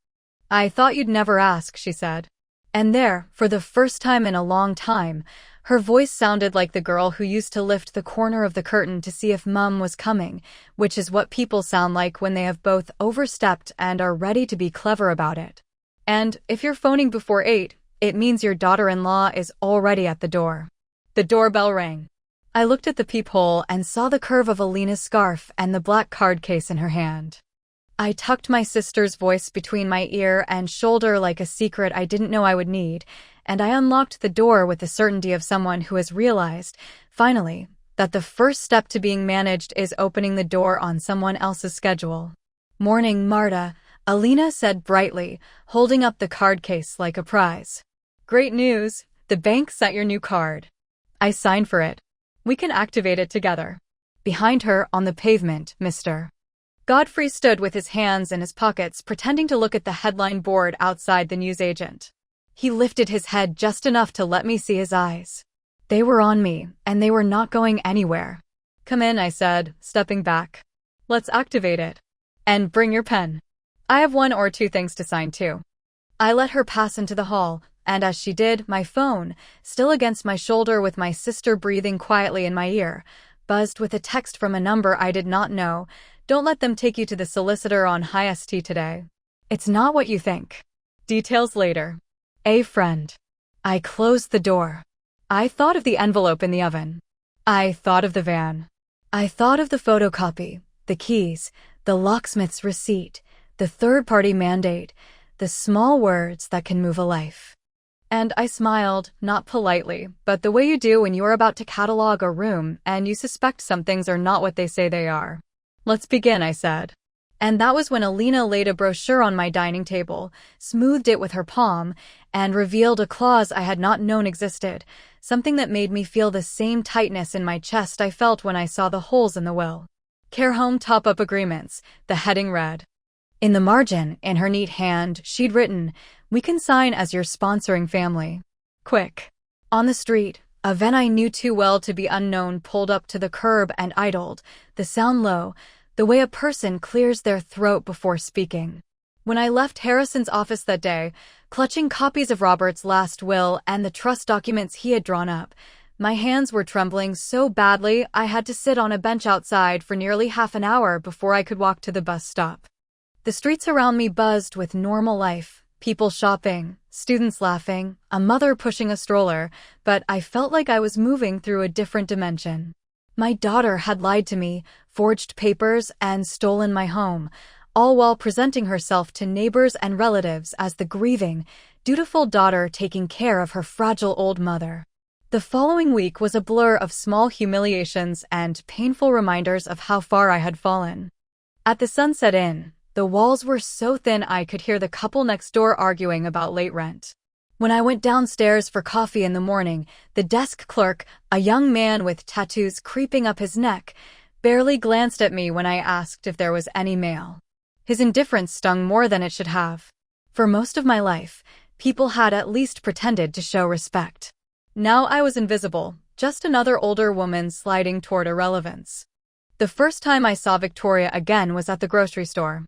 I thought you'd never ask, she said. And there, for the first time in a long time, her voice sounded like the girl who used to lift the corner of the curtain to see if Mum was coming, which is what people sound like when they have both overstepped and are ready to be clever about it. And if you're phoning before 8, it means your daughter-in-law is already at the door. The doorbell rang. I looked at the peephole and saw the curve of Alina's scarf and the black card case in her hand. I tucked my sister's voice between my ear and shoulder like a secret I didn't know I would need, and I unlocked the door with the certainty of someone who has realized, finally, that the first step to being managed is opening the door on someone else's schedule. Morning, Marta, Alina said brightly, holding up the card case like a prize. Great news, the bank sent your new card. I signed for it. We can activate it together. Behind her, on the pavement, Mr. Godfrey stood with his hands in his pockets, pretending to look at the headline board outside the newsagent. He lifted his head just enough to let me see his eyes. They were on me, and they were not going anywhere. Come in, I said, stepping back. Let's activate it. And bring your pen. I have 1 or 2 things to sign too. I let her pass into the hall, and as she did, my phone, still against my shoulder with my sister breathing quietly in my ear, buzzed with a text from a number I did not know. Don't let them take you to the solicitor on High ST today. It's not what you think. Details later. A friend. I closed the door. I thought of the envelope in the oven. I thought of the van. I thought of the photocopy, the keys, the locksmith's receipt, the third-party mandate, the small words that can move a life. And I smiled, not politely, but the way you do when you are about to catalog a room and you suspect some things are not what they say they are. Let's begin, I said. And that was when Alina laid a brochure on my dining table, smoothed it with her palm, and revealed a clause I had not known existed, something that made me feel the same tightness in my chest I felt when I saw the holes in the will. Care Home Top-Up Agreements, the heading read. In the margin, in her neat hand, she'd written, "We can sign as your sponsoring family." Quick. On the street, a van I knew too well to be unknown pulled up to the curb and idled, the sound low, the way a person clears their throat before speaking. When I left Harrison's office that day, clutching copies of Robert's last will and the trust documents he had drawn up, my hands were trembling so badly I had to sit on a bench outside for nearly half an hour before I could walk to the bus stop. The streets around me buzzed with normal life, people shopping, students laughing, a mother pushing a stroller, but I felt like I was moving through a different dimension. My daughter had lied to me, forged papers, and stolen my home, all while presenting herself to neighbors and relatives as the grieving, dutiful daughter taking care of her fragile old mother. The following week was a blur of small humiliations and painful reminders of how far I had fallen. At the Sunset Inn, the walls were so thin I could hear the couple next door arguing about late rent. When I went downstairs for coffee in the morning, the desk clerk, a young man with tattoos creeping up his neck, barely glanced at me when I asked if there was any mail. His indifference stung more than it should have. For most of my life, people had at least pretended to show respect. Now I was invisible, just another older woman sliding toward irrelevance. The first time I saw Victoria again was at the grocery store.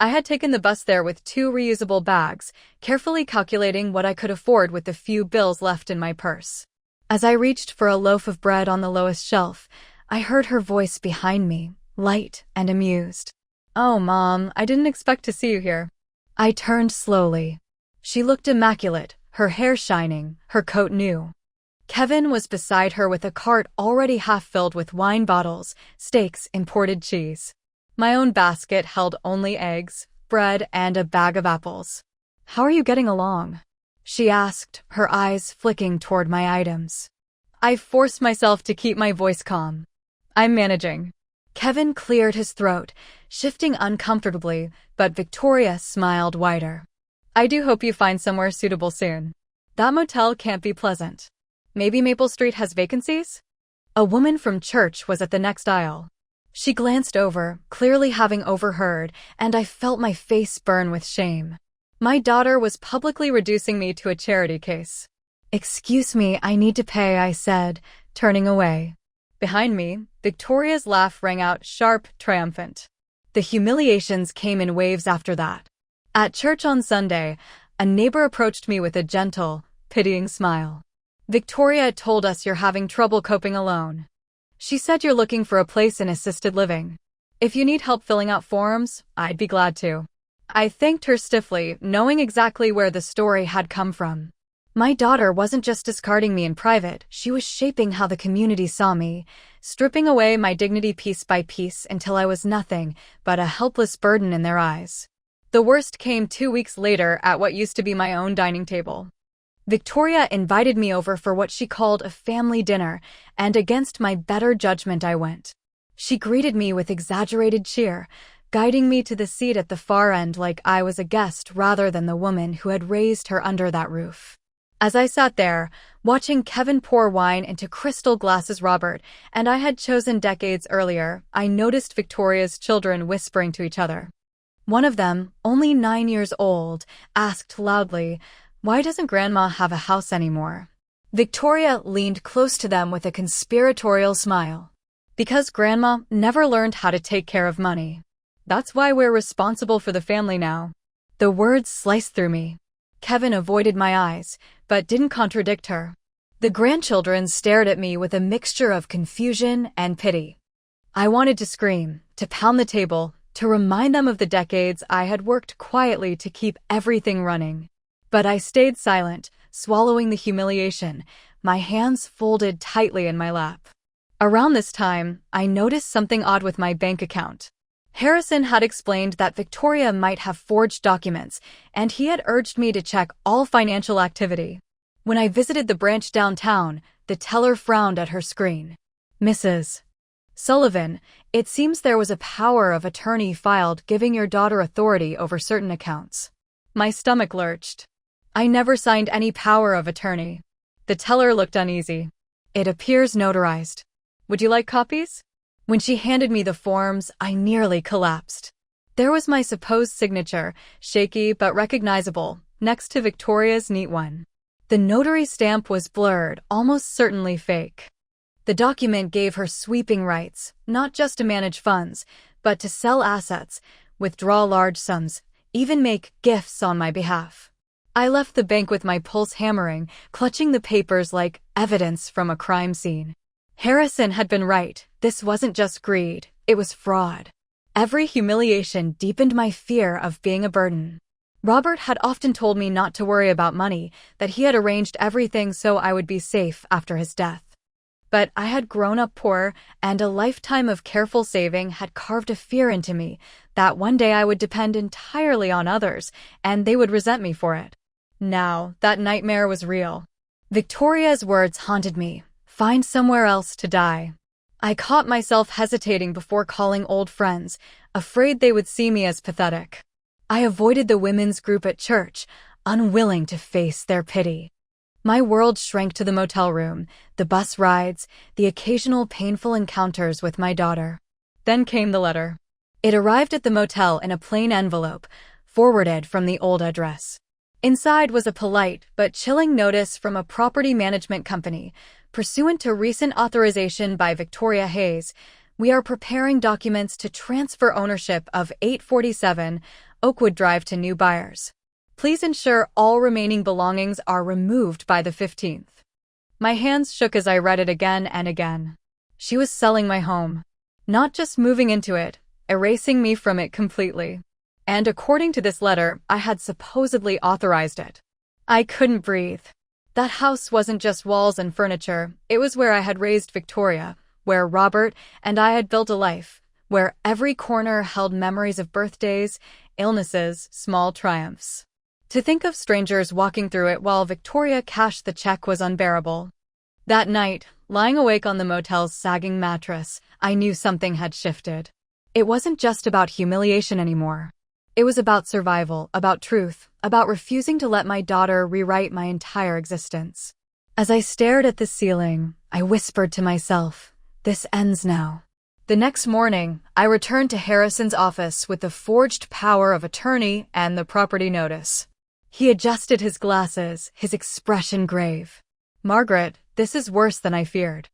I had taken the bus there with 2 reusable bags, carefully calculating what I could afford with the few bills left in my purse. As I reached for a loaf of bread on the lowest shelf, I heard her voice behind me, light and amused. "Oh, Mom, I didn't expect to see you here." I turned slowly. She looked immaculate, her hair shining, her coat new. Kevin was beside her with a cart already half filled with wine bottles, steaks, imported cheese. My own basket held only eggs, bread, and a bag of apples. "How are you getting along?" she asked, her eyes flicking toward my items. I forced myself to keep my voice calm. "I'm managing." Kevin cleared his throat, shifting uncomfortably, but Victoria smiled wider. "I do hope you find somewhere suitable soon. That motel can't be pleasant. Maybe Maple Street has vacancies?" A woman from church was at the next aisle. She glanced over, clearly having overheard, and I felt my face burn with shame. My daughter was publicly reducing me to a charity case. "Excuse me, I need to pay," I said, turning away. Behind me, Victoria's laugh rang out sharp, triumphant. The humiliations came in waves after that. At church on Sunday, a neighbor approached me with a gentle, pitying smile. "Victoria told us you're having trouble coping alone. She said you're looking for a place in assisted living. If you need help filling out forms, I'd be glad to." I thanked her stiffly, knowing exactly where the story had come from. My daughter wasn't just discarding me in private, she was shaping how the community saw me, stripping away my dignity piece by piece until I was nothing but a helpless burden in their eyes. The worst came 2 weeks later at what used to be my own dining table. Victoria invited me over for what she called a family dinner, and against my better judgment I went. She greeted me with exaggerated cheer, guiding me to the seat at the far end like I was a guest rather than the woman who had raised her under that roof. As I sat there, watching Kevin pour wine into crystal glasses Robert and I had chosen decades earlier, I noticed Victoria's children whispering to each other. One of them, only 9 years old, asked loudly, "Why doesn't Grandma have a house anymore?" Victoria leaned close to them with a conspiratorial smile. "Because Grandma never learned how to take care of money. That's why we're responsible for the family now." The words sliced through me. Kevin avoided my eyes, but didn't contradict her. The grandchildren stared at me with a mixture of confusion and pity. I wanted to scream, to pound the table, to remind them of the decades I had worked quietly to keep everything running. But I stayed silent, swallowing the humiliation, my hands folded tightly in my lap. Around this time, I noticed something odd with my bank account. Harrison had explained that Victoria might have forged documents, and he had urged me to check all financial activity. When I visited the branch downtown, the teller frowned at her screen. "Mrs. Sullivan, it seems there was a power of attorney filed giving your daughter authority over certain accounts." My stomach lurched. "I never signed any power of attorney." The teller looked uneasy. "It appears notarized. Would you like copies?" When she handed me the forms, I nearly collapsed. There was my supposed signature, shaky but recognizable, next to Victoria's neat one. The notary stamp was blurred, almost certainly fake. The document gave her sweeping rights, not just to manage funds, but to sell assets, withdraw large sums, even make gifts on my behalf. I left the bank with my pulse hammering, clutching the papers like evidence from a crime scene. Harrison had been right. This wasn't just greed, it was fraud. Every humiliation deepened my fear of being a burden. Robert had often told me not to worry about money, that he had arranged everything so I would be safe after his death. But I had grown up poor, and a lifetime of careful saving had carved a fear into me that one day I would depend entirely on others, and they would resent me for it. Now, that nightmare was real. Victoria's words haunted me. Find somewhere else to die. I caught myself hesitating before calling old friends, afraid they would see me as pathetic. I avoided the women's group at church, unwilling to face their pity. My world shrank to the motel room, the bus rides, the occasional painful encounters with my daughter. Then came the letter. It arrived at the motel in a plain envelope, forwarded from the old address. Inside was a polite but chilling notice from a property management company. Pursuant to recent authorization by Victoria Hayes, we are preparing documents to transfer ownership of 847 Oakwood Drive to new buyers. Please ensure all remaining belongings are removed by the 15th. My hands shook as I read it again and again. She was selling my home. Not just moving into it, erasing me from it completely. And according to this letter, I had supposedly authorized it. I couldn't breathe. That house wasn't just walls and furniture, it was where I had raised Victoria, where Robert and I had built a life, where every corner held memories of birthdays, illnesses, small triumphs. To think of strangers walking through it while Victoria cashed the check was unbearable. That night, lying awake on the motel's sagging mattress, I knew something had shifted. It wasn't just about humiliation anymore. It was about survival, about truth, about refusing to let my daughter rewrite my entire existence. As I stared at the ceiling, I whispered to myself, "This ends now." The next morning, I returned to Harrison's office with the forged power of attorney and the property notice. He adjusted his glasses, his expression grave. "Margaret, this is worse than I feared.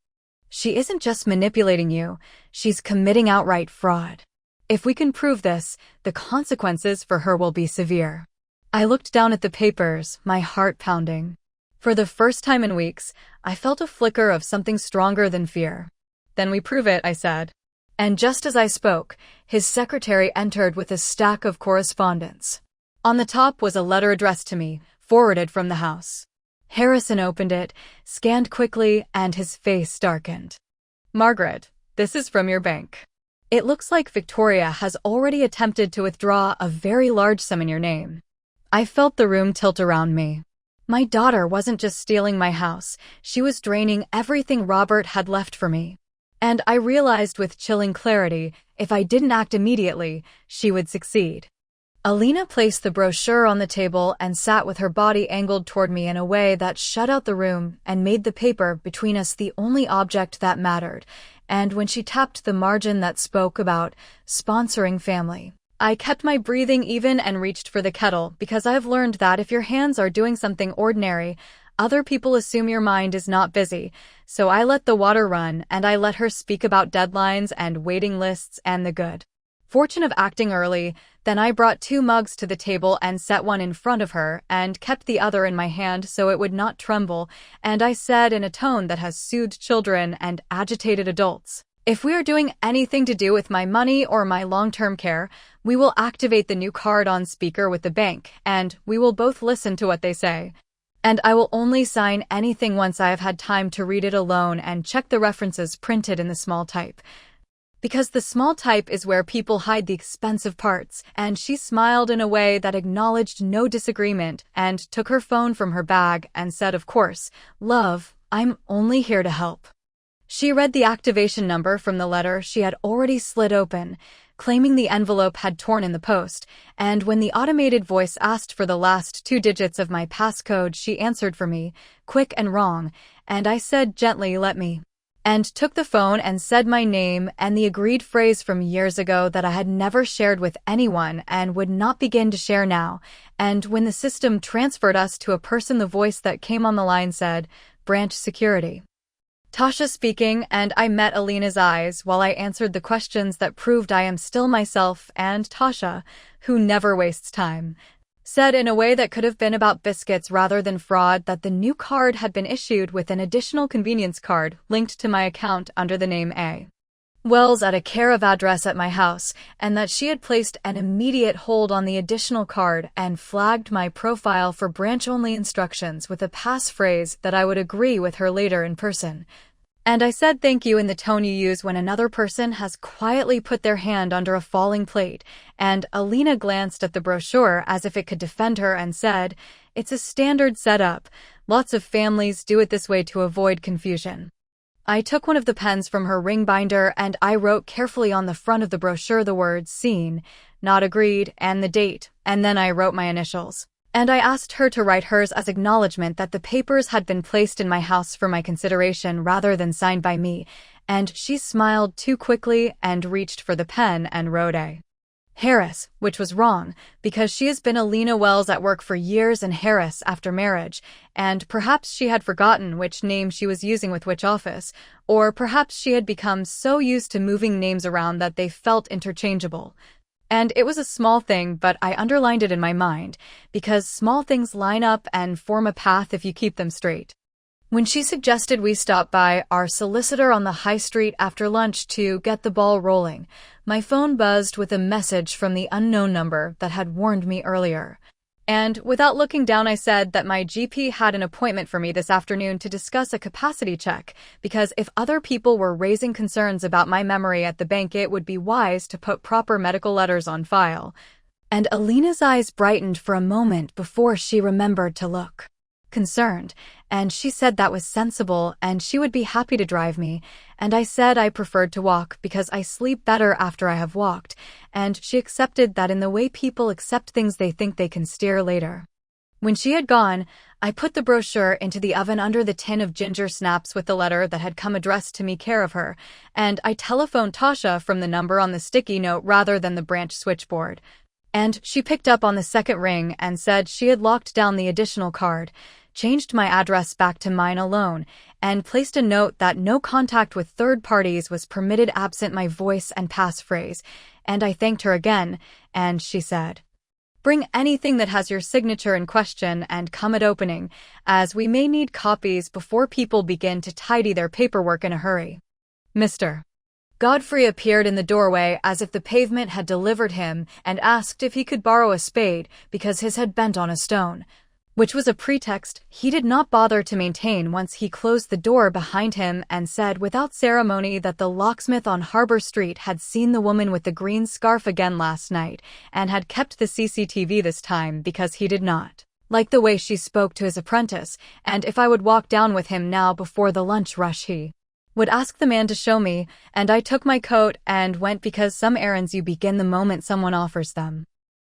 She isn't just manipulating you, she's committing outright fraud. If we can prove this, the consequences for her will be severe." I looked down at the papers, my heart pounding. For the first time in weeks, I felt a flicker of something stronger than fear. "Then we prove it," I said. And just as I spoke, his secretary entered with a stack of correspondence. On the top was a letter addressed to me, forwarded from the house. Harrison opened it, scanned quickly, and his face darkened. "Margaret, this is from your bank. It looks like Victoria has already attempted to withdraw a very large sum in your name." I felt the room tilt around me. My daughter wasn't just stealing my house, she was draining everything Robert had left for me. And I realized with chilling clarity, if I didn't act immediately, she would succeed. Alina placed the brochure on the table and sat with her body angled toward me in a way that shut out the room and made the paper between us the only object that mattered. And when she tapped the margin that spoke about sponsoring family, I kept my breathing even and reached for the kettle because I've learned that if your hands are doing something ordinary, other people assume your mind is not busy. So I let the water run and I let her speak about deadlines and waiting lists and the good fortune of acting early. Then I brought 2 mugs to the table and set one in front of her and kept the other in my hand so it would not tremble, and I said in a tone that has soothed children and agitated adults, "If we are doing anything to do with my money or my long-term care, we will activate the new card on speaker with the bank, and we will both listen to what they say. And I will only sign anything once I have had time to read it alone and check the references printed in the small type. Because the small type is where people hide the expensive parts," and she smiled in a way that acknowledged no disagreement and took her phone from her bag and said, "Of course, love, I'm only here to help." She read the activation number from the letter she had already slid open, claiming the envelope had torn in the post, and when the automated voice asked for the last 2 digits of my passcode, she answered for me, quick and wrong, and I said gently, "Let me," and took the phone and said my name and the agreed phrase from years ago that I had never shared with anyone and would not begin to share now. And when the system transferred us to a person, the voice that came on the line said, "Branch Security." Tasha speaking, and I met Alina's eyes while I answered the questions that proved I am still myself, and Tasha, who never wastes time, said in a way that could have been about biscuits rather than fraud that the new card had been issued with an additional convenience card linked to my account under the name A. Wells at a care of address at my house, and that she had placed an immediate hold on the additional card and flagged my profile for branch-only instructions with a passphrase that I would agree with her later in person. And I said thank you in the tone you use when another person has quietly put their hand under a falling plate, and Alina glanced at the brochure as if it could defend her and said, "It's a standard setup. Lots of families do it this way to avoid confusion." I took one of the pens from her ring binder and I wrote carefully on the front of the brochure the words "seen," "not agreed," and the date, and then I wrote my initials. And I asked her to write hers as acknowledgement that the papers had been placed in my house for my consideration rather than signed by me, and she smiled too quickly and reached for the pen and wrote a Harris, which was wrong, because she has been Alina Wells at work for years and Harris after marriage, and perhaps she had forgotten which name she was using with which office, or perhaps she had become so used to moving names around that they felt interchangeable. And it was a small thing, but I underlined it in my mind, because small things line up and form a path if you keep them straight. When she suggested we stop by our solicitor on the high street after lunch to get the ball rolling, my phone buzzed with a message from the unknown number that had warned me earlier. And without looking down, I said that my GP had an appointment for me this afternoon to discuss a capacity check, because if other people were raising concerns about my memory at the bank, it would be wise to put proper medical letters on file. And Alina's eyes brightened for a moment before she remembered to look concerned, and she said that was sensible and she would be happy to drive me, and I said I preferred to walk because I sleep better after I have walked, and she accepted that in the way people accept things they think they can steer later. When she had gone, I put the brochure into the oven under the tin of ginger snaps with the letter that had come addressed to me care of her, and I telephoned Tasha from the number on the sticky note rather than the branch switchboard. And she picked up on the second ring and said she had locked down the additional card, changed my address back to mine alone, and placed a note that no contact with third parties was permitted absent my voice and passphrase, and I thanked her again, and she said, "Bring anything that has your signature in question and come at opening, as we may need copies before people begin to tidy their paperwork in a hurry." Mr. Godfrey appeared in the doorway as if the pavement had delivered him and asked if he could borrow a spade because his had bent on a stone, which was a pretext he did not bother to maintain once he closed the door behind him and said without ceremony that the locksmith on Harbor Street had seen the woman with the green scarf again last night and had kept the CCTV this time because he did not like the way she spoke to his apprentice, and if I would walk down with him now before the lunch rush he would ask the man to show me, and I took my coat and went because some errands you begin the moment someone offers them.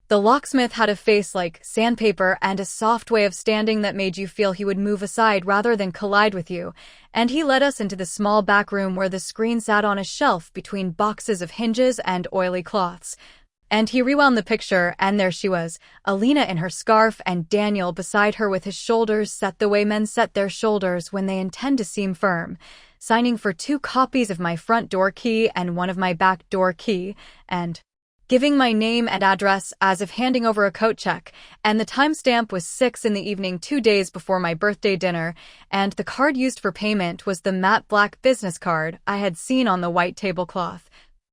The locksmith had a face like sandpaper and a soft way of standing that made you feel he would move aside rather than collide with you, and he led us into the small back room where the screen sat on a shelf between boxes of hinges and oily cloths. And he rewound the picture, and there she was, Alina in her scarf and Daniel beside her with his shoulders set the way men set their shoulders when they intend to seem firm, signing for 2 copies of my front door key and 1 of my back door key, and giving my name and address as if handing over a coat check, and the timestamp was 6 in the evening 2 days before my birthday dinner, and the card used for payment was the matte black business card I had seen on the white tablecloth.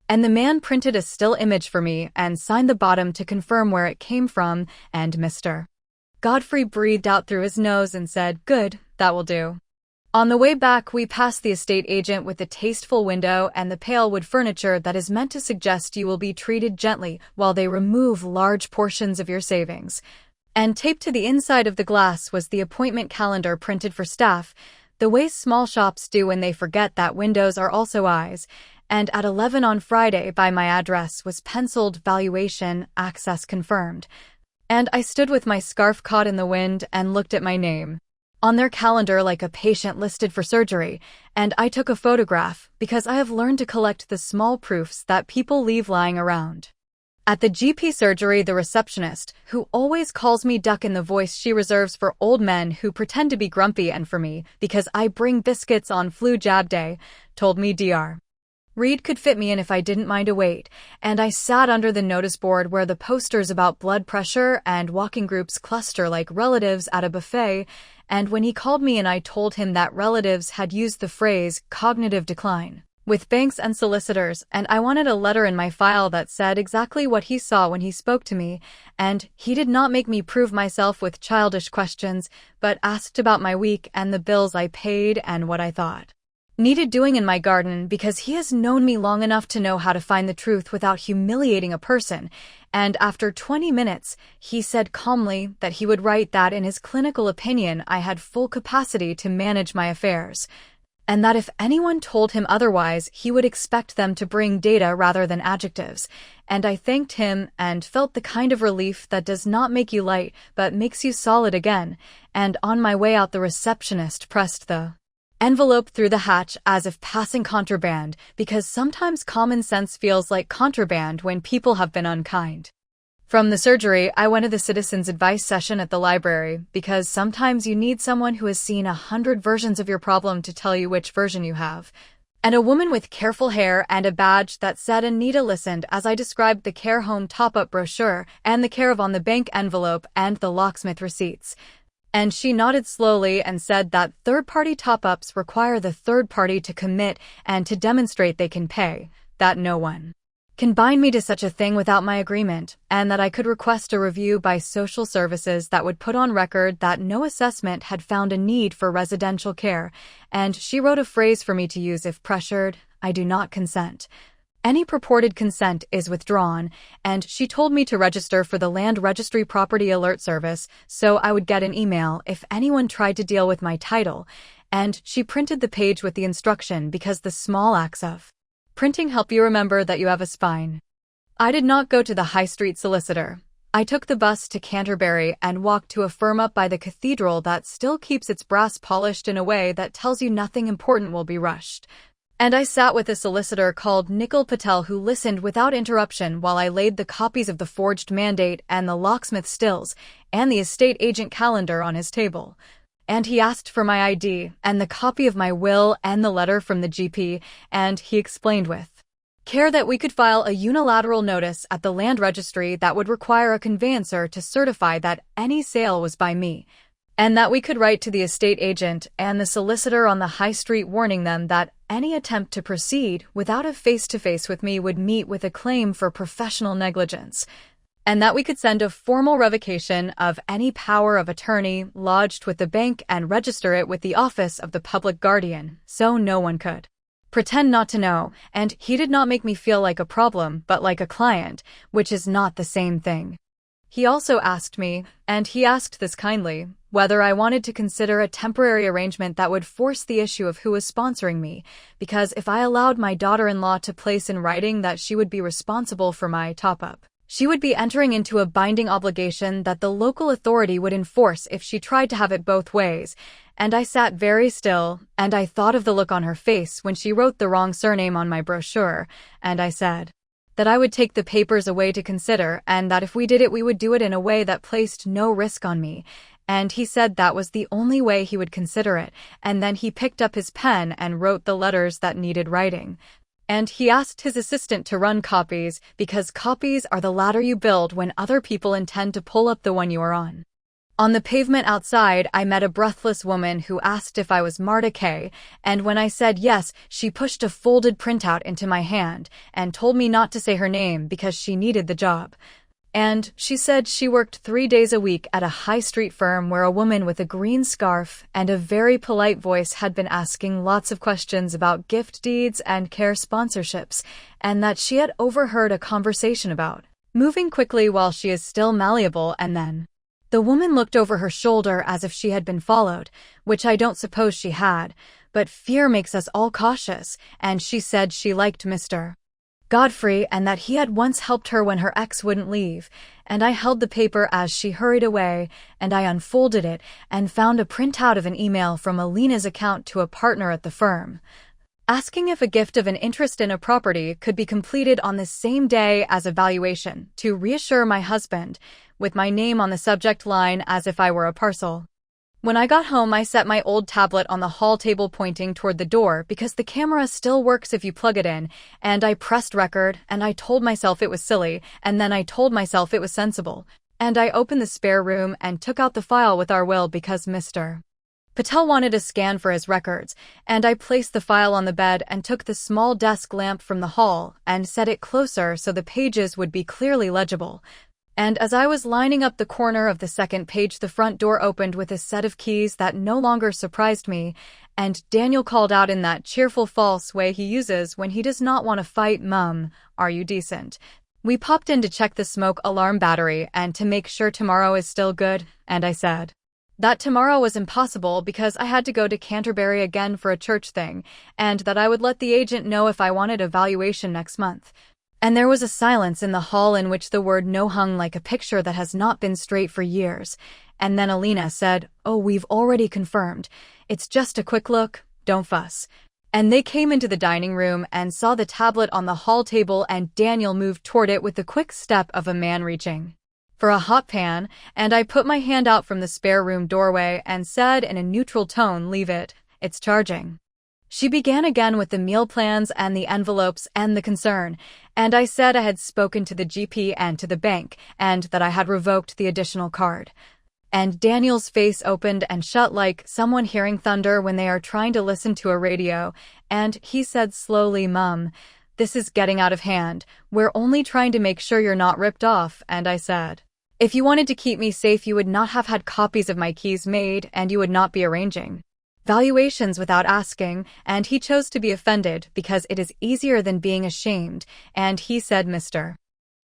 And the man printed a still image for me and signed the bottom to confirm where it came from, and Mr. Godfrey breathed out through his nose and said, "Good, that will do." On the way back, we passed the estate agent with the tasteful window and the pale wood furniture that is meant to suggest you will be treated gently while they remove large portions of your savings. And taped to the inside of the glass was the appointment calendar printed for staff, the way small shops do when they forget that windows are also eyes, and at 11 on Friday by my address was penciled valuation, access confirmed. And I stood with my scarf caught in the wind and looked at my name on their calendar like a patient listed for surgery, and I took a photograph because I have learned to collect the small proofs that people leave lying around. At the GP surgery, the receptionist, who always calls me Duck in the voice she reserves for old men who pretend to be grumpy and for me because I bring biscuits on flu jab day, told me Dr. Reed could fit me in if I didn't mind a wait, and I sat under the notice board where the posters about blood pressure and walking groups cluster like relatives at a buffet, and when he called me and I told him that relatives had used the phrase cognitive decline with banks and solicitors, and I wanted a letter in my file that said exactly what he saw when he spoke to me, and he did not make me prove myself with childish questions, but asked about my week and the bills I paid and what I thought. needed doing in my garden because he has known me long enough to know how to find the truth without humiliating a person, and after 20 minutes, he said calmly that he would write that in his clinical opinion I had full capacity to manage my affairs, and that if anyone told him otherwise, he would expect them to bring data rather than adjectives. And I thanked him and felt the kind of relief that does not make you light but makes you solid again, and on my way out the receptionist pressed the envelope through the hatch as if passing contraband, because sometimes common sense feels like contraband when people have been unkind. From the surgery, I went to the citizens' advice session at the library, because sometimes you need someone who has seen 100 versions of your problem to tell you which version you have. And a woman with careful hair and a badge that said Anita listened as I described the care home top-up brochure and the care of on the bank envelope and the locksmith receipts. And she nodded slowly and said that third-party top-ups require the third party to commit and to demonstrate they can pay, that no one can bind me to such a thing without my agreement, and that I could request a review by social services that would put on record that no assessment had found a need for residential care, and she wrote a phrase for me to use if pressured: I do not consent. Any purported consent is withdrawn, and she told me to register for the Land Registry Property Alert Service so I would get an email if anyone tried to deal with my title, and she printed the page with the instruction because the small acts of printing help you remember that you have a spine. I did not go to the High Street solicitor. I took the bus to Canterbury and walked to a firm up by the cathedral that still keeps its brass polished in a way that tells you nothing important will be rushed. And I sat with a solicitor called Nikhil Patel who listened without interruption while I laid the copies of the forged mandate and the locksmith stills and the estate agent calendar on his table. And he asked for my ID and the copy of my will and the letter from the GP, and he explained with care that we could file a unilateral notice at the land registry that would require a conveyancer to certify that any sale was by me, and that we could write to the estate agent and the solicitor on the high street warning them that any attempt to proceed without a face-to-face with me would meet with a claim for professional negligence, and that we could send a formal revocation of any power of attorney lodged with the bank and register it with the office of the public guardian, so no one could pretend not to know, and he did not make me feel like a problem but like a client, which is not the same thing. He also asked me, and he asked this kindly, whether I wanted to consider a temporary arrangement that would force the issue of who was sponsoring me, because if I allowed my daughter-in-law to place in writing that she would be responsible for my top-up, she would be entering into a binding obligation that the local authority would enforce if she tried to have it both ways, and I sat very still, and I thought of the look on her face when she wrote the wrong surname on my brochure, and I said that I would take the papers away to consider, and that if we did it we would do it in a way that placed no risk on me, and he said that was the only way he would consider it, and then he picked up his pen and wrote the letters that needed writing. And he asked his assistant to run copies, because copies are the ladder you build when other people intend to pull up the one you are on. On the pavement outside, I met a breathless woman who asked if I was Marta Kay, and when I said yes, she pushed a folded printout into my hand and told me not to say her name because she needed the job. And she said she worked 3 days a week at a high street firm where a woman with a green scarf and a very polite voice had been asking lots of questions about gift deeds and care sponsorships, and that she had overheard a conversation about moving quickly while she is still malleable, and then the woman looked over her shoulder as if she had been followed, which I don't suppose she had, but fear makes us all cautious, and she said she liked Mr. Godfrey and that he had once helped her when her ex wouldn't leave, and I held the paper as she hurried away, and I unfolded it and found a printout of an email from Alina's account to a partner at the firm, asking if a gift of an interest in a property could be completed on the same day as a valuation, to reassure my husband, with my name on the subject line as if I were a parcel. When I got home, I set my old tablet on the hall table pointing toward the door because the camera still works if you plug it in, and I pressed record, and I told myself it was silly, and then I told myself it was sensible, and I opened the spare room and took out the file with our will because Mr. Patel wanted a scan for his records, and I placed the file on the bed and took the small desk lamp from the hall and set it closer so the pages would be clearly legible. And as I was lining up the corner of the second page, the front door opened with a set of keys that no longer surprised me, and Daniel called out in that cheerful false way he uses when he does not want to fight, "Mum, are you decent?" We popped in to check the smoke alarm battery and to make sure tomorrow is still good, and I said that tomorrow was impossible because I had to go to Canterbury again for a church thing, and that I would let the agent know if I wanted a valuation next month. And there was a silence in the hall in which the word no hung like a picture that has not been straight for years. And then Alina said, "Oh, we've already confirmed. It's just a quick look, don't fuss." And they came into the dining room and saw the tablet on the hall table, and Daniel moved toward it with the quick step of a man reaching for a hot pan, and I put my hand out from the spare room doorway and said in a neutral tone, "Leave it, it's charging." She began again with the meal plans and the envelopes and the concern, and I said I had spoken to the GP and to the bank, and that I had revoked the additional card. And Daniel's face opened and shut like someone hearing thunder when they are trying to listen to a radio, and he said slowly, "Mum, this is getting out of hand. We're only trying to make sure you're not ripped off." And I said, "If you wanted to keep me safe, you would not have had copies of my keys made, and you would not be arranging valuations without asking." And he chose to be offended because it is easier than being ashamed, and he said Mr.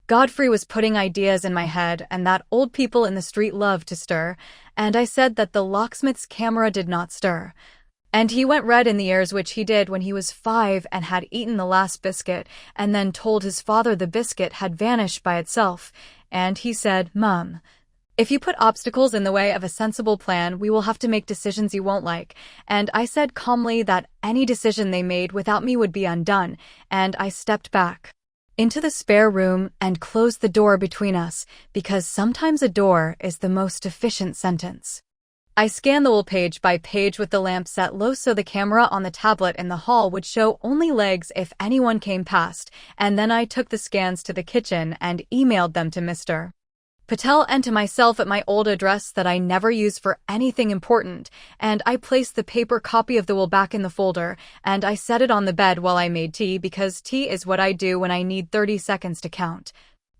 Godfrey was putting ideas in my head and that old people in the street love to stir, and I said that the locksmith's camera did not stir. And he went red in the ears, which he did when he was 5 and had eaten the last biscuit, and then told his father the biscuit had vanished by itself, and he said, "Mum, if you put obstacles in the way of a sensible plan, we will have to make decisions you won't like." And I said calmly that any decision they made without me would be undone, and I stepped back into the spare room and closed the door between us, because sometimes a door is the most efficient sentence. I scanned the wall page by page with the lamp set low so the camera on the tablet in the hall would show only legs if anyone came past, and then I took the scans to the kitchen and emailed them to Mr. Patel and to myself at my old address that I never use for anything important, and I placed the paper copy of the will back in the folder, and I set it on the bed while I made tea, because tea is what I do when I need 30 seconds to count.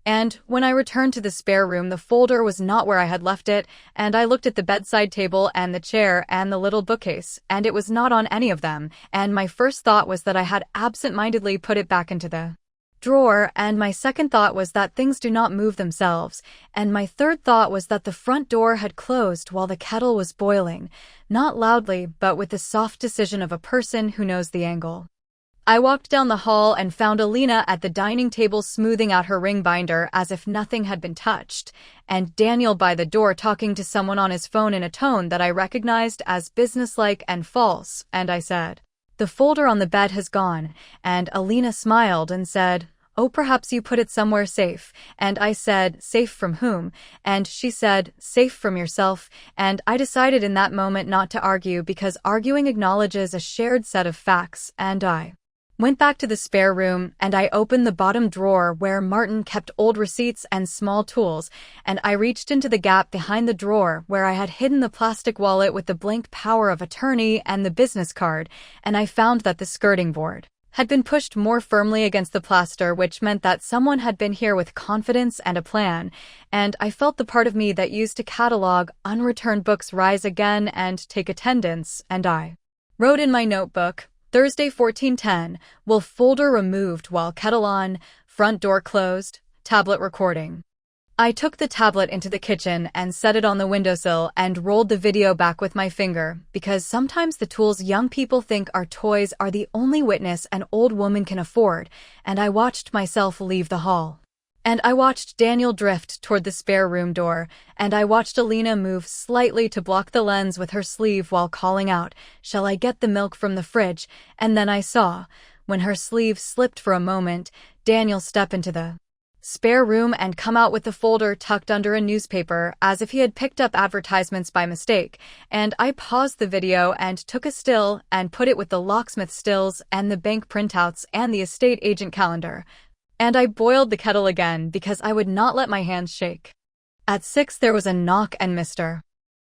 And when I returned to the spare room, the folder was not where I had left it, and I looked at the bedside table and the chair and the little bookcase, and it was not on any of them, and my first thought was that I had absent-mindedly put it back into the drawer, and my second thought was that things do not move themselves, and my third thought was that the front door had closed while the kettle was boiling, not loudly, but with the soft decision of a person who knows the angle. I walked down the hall and found Alina at the dining table smoothing out her ring binder as if nothing had been touched, and Daniel by the door talking to someone on his phone in a tone that I recognized as businesslike and false, and I said, "The folder on the bed has gone," and Alina smiled and said, "Oh, perhaps you put it somewhere safe," and I said, "Safe from whom?" And she said, "Safe from yourself," and I decided in that moment not to argue, because arguing acknowledges a shared set of facts, and I went back to the spare room, and I opened the bottom drawer where Martin kept old receipts and small tools, and I reached into the gap behind the drawer where I had hidden the plastic wallet with the blank power of attorney and the business card, and I found that the skirting board had been pushed more firmly against the plaster, which meant that someone had been here with confidence and a plan, and I felt the part of me that used to catalog unreturned books rise again and take attendance, and I wrote in my notebook, Thursday 14:10, will folder removed while kettle on, front door closed, tablet recording. I took the tablet into the kitchen and set it on the windowsill and rolled the video back with my finger, because sometimes the tools young people think are toys are the only witness an old woman can afford, and I watched myself leave the hall. And I watched Daniel drift toward the spare room door, and I watched Alina move slightly to block the lens with her sleeve while calling out, "Shall I get the milk from the fridge?" And then I saw, when her sleeve slipped for a moment, Daniel step into the spare room and come out with the folder tucked under a newspaper as if he had picked up advertisements by mistake, and I paused the video and took a still and put it with the locksmith stills and the bank printouts and the estate agent calendar. And I boiled the kettle again because I would not let my hands shake. At 6 there was a knock, and Mr.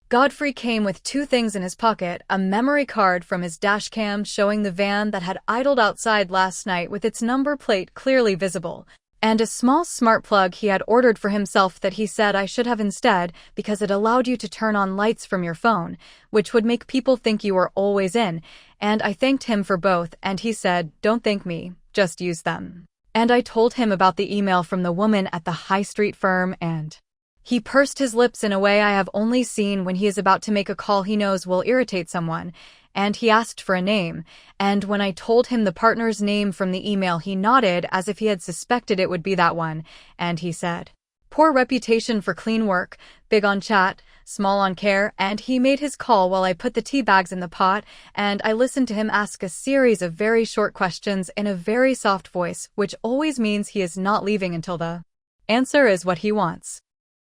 Godfrey came with 2 things in his pocket, a memory card from his dashcam showing the van that had idled outside last night with its number plate clearly visible, and a small smart plug he had ordered for himself that he said I should have instead because it allowed you to turn on lights from your phone, which would make people think you were always in, and I thanked him for both and he said, "Don't thank me, just use them." And I told him about the email from the woman at the high street firm and he pursed his lips in a way I have only seen when he is about to make a call he knows will irritate someone, and he asked for a name, and when I told him the partner's name from the email he nodded as if he had suspected it would be that one, and he said, "Poor reputation for clean work, big on chat, small on care," and he made his call while I put the tea bags in the pot, and I listened to him ask a series of very short questions in a very soft voice, which always means he is not leaving until the answer is what he wants.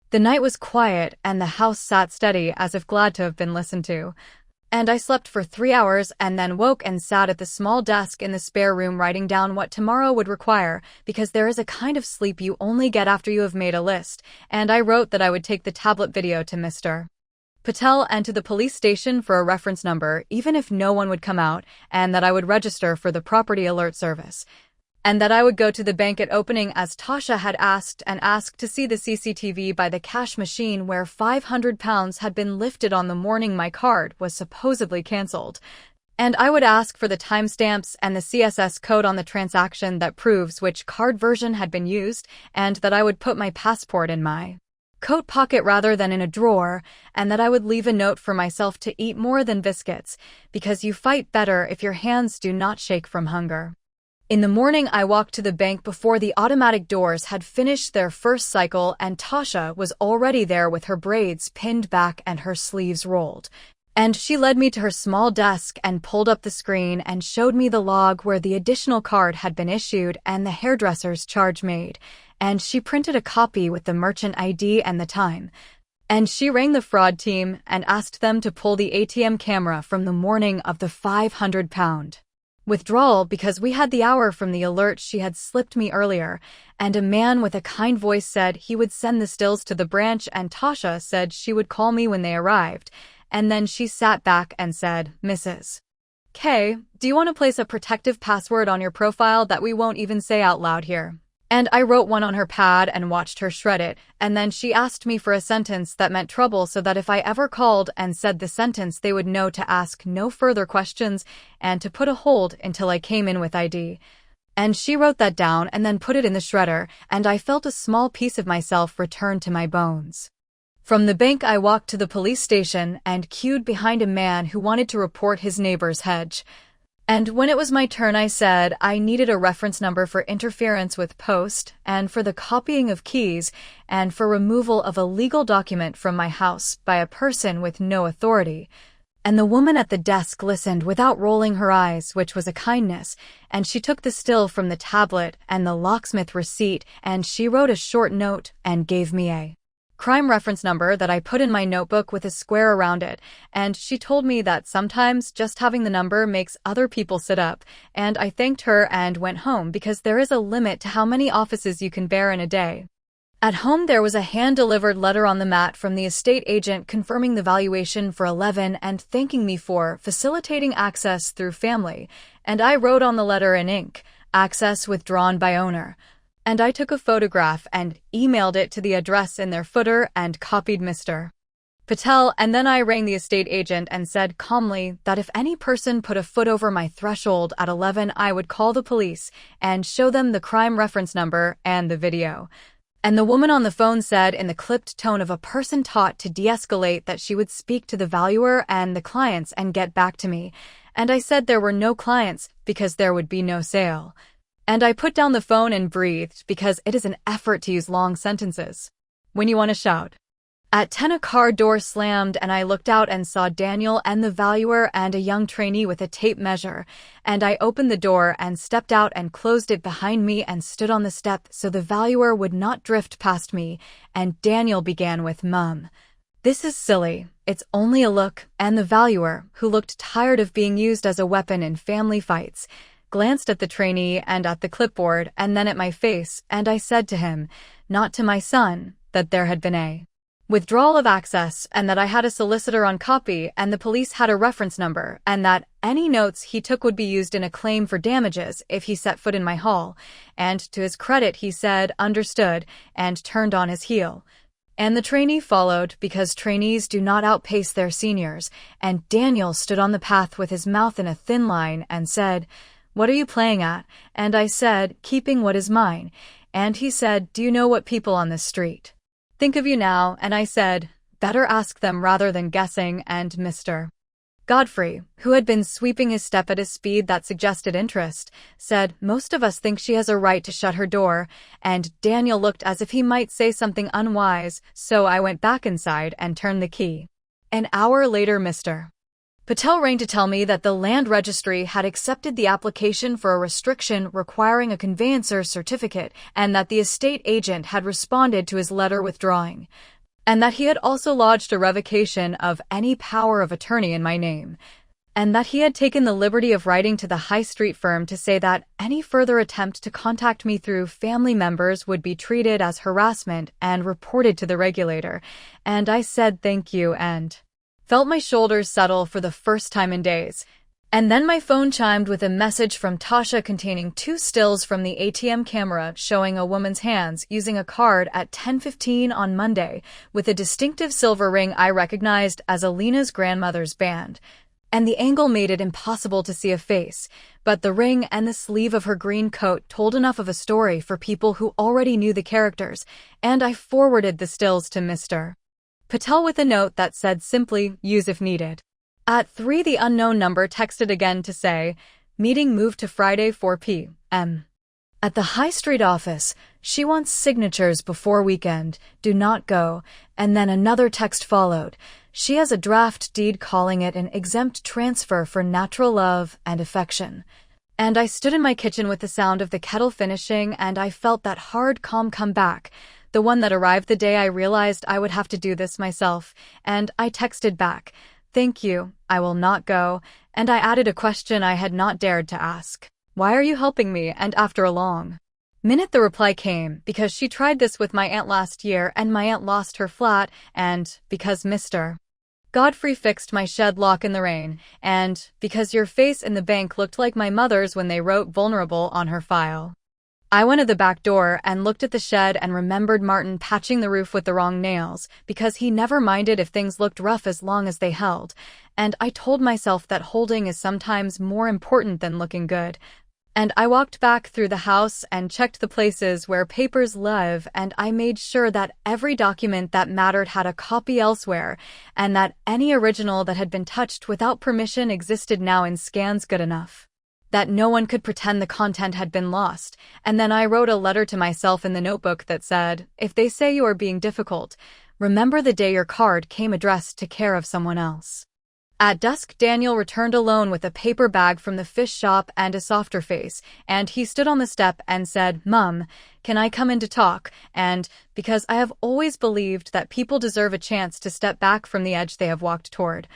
The night was quiet, and the house sat steady as if glad to have been listened to. And I slept for 3 hours and then woke and sat at the small desk in the spare room writing down what tomorrow would require, because there is a kind of sleep you only get after you have made a list, and I wrote that I would take the tablet video to Mr. Patel and to the police station for a reference number, even if no one would come out, and that I would register for the property alert service. And that I would go to the bank at opening as Tasha had asked and asked to see the CCTV by the cash machine where £500 had been lifted on the morning my card was supposedly cancelled. And I would ask for the timestamps and the CSS code on the transaction that proves which card version had been used, and that I would put my passport in my coat pocket rather than in a drawer, and that I would leave a note for myself to eat more than biscuits, because you fight better if your hands do not shake from hunger. In the morning, I walked to the bank before the automatic doors had finished their first cycle, and Tasha was already there with her braids pinned back and her sleeves rolled. And she led me to her small desk and pulled up the screen and showed me the log where the additional card had been issued and the hairdresser's charge made. And she printed a copy with the merchant ID and the time. And she rang the fraud team and asked them to pull the ATM camera from the morning of the £500 withdrawal, because we had the hour from the alert she had slipped me earlier, and a man with a kind voice said he would send the stills to the branch, and Tasha said she would call me when they arrived, and then she sat back and said, "Mrs. K, do you want to place a protective password on your profile that we won't even say out loud here?" And I wrote one on her pad and watched her shred it, and then she asked me for a sentence that meant trouble so that if I ever called and said the sentence they would know to ask no further questions and to put a hold until I came in with ID. And she wrote that down and then put it in the shredder, and I felt a small piece of myself return to my bones. From the bank I walked to the police station and queued behind a man who wanted to report his neighbor's hedge. And when it was my turn, I said I needed a reference number for interference with post, and for the copying of keys, and for removal of a legal document from my house by a person with no authority. And the woman at the desk listened without rolling her eyes, which was a kindness, and she took the still from the tablet and the locksmith receipt, and she wrote a short note and gave me a crime reference number that I put in my notebook with a square around it, and she told me that sometimes just having the number makes other people sit up, and I thanked her and went home because there is a limit to how many offices you can bear in a day. At home there was a hand-delivered letter on the mat from the estate agent confirming the valuation for 11 and thanking me for facilitating access through family, and I wrote on the letter in ink, "Access withdrawn by owner." And I took a photograph and emailed it to the address in their footer and copied Mr. Patel, and then I rang the estate agent and said calmly that if any person put a foot over my threshold at 11, I would call the police and show them the crime reference number and the video. And the woman on the phone said in the clipped tone of a person taught to de-escalate that she would speak to the valuer and the clients and get back to me. And I said there were no clients because there would be no sale. And I put down the phone and breathed because it is an effort to use long sentences when you want to shout. At 10 a car door slammed and I looked out and saw Daniel and the valuer and a young trainee with a tape measure, and I opened the door and stepped out and closed it behind me and stood on the step so the valuer would not drift past me, and Daniel began with, "Mum, this is silly, it's only a look," and the valuer, who looked tired of being used as a weapon in family fights, glanced at the trainee and at the clipboard and then at my face, and I said to him, not to my son, that there had been a withdrawal of access, and that I had a solicitor on copy and the police had a reference number, and that any notes he took would be used in a claim for damages if he set foot in my hall. And to his credit, he said, "Understood," and turned on his heel. And the trainee followed, because trainees do not outpace their seniors, and Daniel stood on the path with his mouth in a thin line and said, "What are you playing at?" And I said, "Keeping what is mine." And he said, "Do you know what people on this street think of you now?" And I said, "Better ask them rather than guessing." And Mr. Godfrey, who had been sweeping his step at a speed that suggested interest, said, "Most of us think she has a right to shut her door." And Daniel looked as if he might say something unwise, so I went back inside and turned the key. An hour later, Mr. Patel rang to tell me that the land registry had accepted the application for a restriction requiring a conveyancer's certificate, and that the estate agent had responded to his letter withdrawing, and that he had also lodged a revocation of any power of attorney in my name, and that he had taken the liberty of writing to the High Street firm to say that any further attempt to contact me through family members would be treated as harassment and reported to the regulator. And I said thank you and felt my shoulders settle for the first time in days. And then my phone chimed with a message from Tasha containing 2 stills from the ATM camera showing a woman's hands using a card at 10:15 on Monday with a distinctive silver ring I recognized as Alina's grandmother's band. And the angle made it impossible to see a face, but the ring and the sleeve of her green coat told enough of a story for people who already knew the characters, and I forwarded the stills to Mr. Patel with a note that said simply, "Use if needed." At 3, the unknown number texted again to say, "Meeting moved to Friday 4 p.m. at the High Street office. She wants signatures before weekend. Do not go." And then another text followed. "She has a draft deed calling it an exempt transfer for natural love and affection." And I stood in my kitchen with the sound of the kettle finishing, and I felt that hard calm come back, the one that arrived the day I realized I would have to do this myself. And I texted back, "Thank you, I will not go." And I added a question I had not dared to ask. "Why are you helping me?" And after a long minute the reply came, "Because she tried this with my aunt last year and my aunt lost her flat, and because Mr. Godfrey fixed my shed lock in the rain, and because your face in the bank looked like my mother's when they wrote vulnerable on her file." I went to the back door and looked at the shed and remembered Martin patching the roof with the wrong nails, because he never minded if things looked rough as long as they held. And I told myself that holding is sometimes more important than looking good. And I walked back through the house and checked the places where papers live, and I made sure that every document that mattered had a copy elsewhere, and that any original that had been touched without permission existed now in scans good enough that no one could pretend the content had been lost. And then I wrote a letter to myself in the notebook that said, "If they say you are being difficult, remember the day your card came addressed to care of someone else." At dusk, Daniel returned alone with a paper bag from the fish shop and a softer face, and he stood on the step and said, "Mum, can I come in to talk?" And because I have always believed that people deserve a chance to step back from the edge they have walked toward,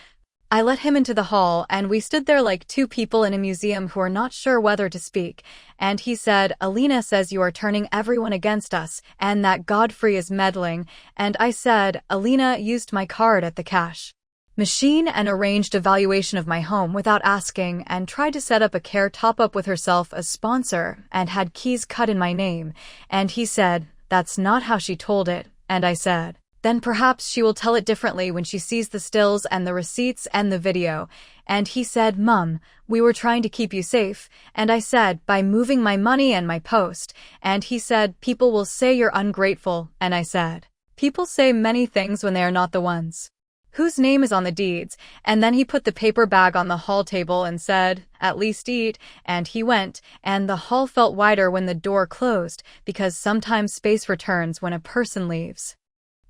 I let him into the hall, and we stood there like 2 people in a museum who are not sure whether to speak. And he said, "Alina says you are turning everyone against us, and that Godfrey is meddling." And I said, "Alina used my card at the cash machine and arranged a valuation of my home without asking, and tried to set up a care top-up with herself as sponsor, and had keys cut in my name." And he said, "That's not how she told it." And I said, "Then perhaps she will tell it differently when she sees the stills and the receipts and the video." And he said, "Mum, we were trying to keep you safe." And I said, "By moving my money and my post." And he said, "People will say you're ungrateful." And I said, "People say many things when they are not the ones whose name is on the deeds." And then he put the paper bag on the hall table and said, "At least eat." And he went, and the hall felt wider when the door closed, because sometimes space returns when a person leaves.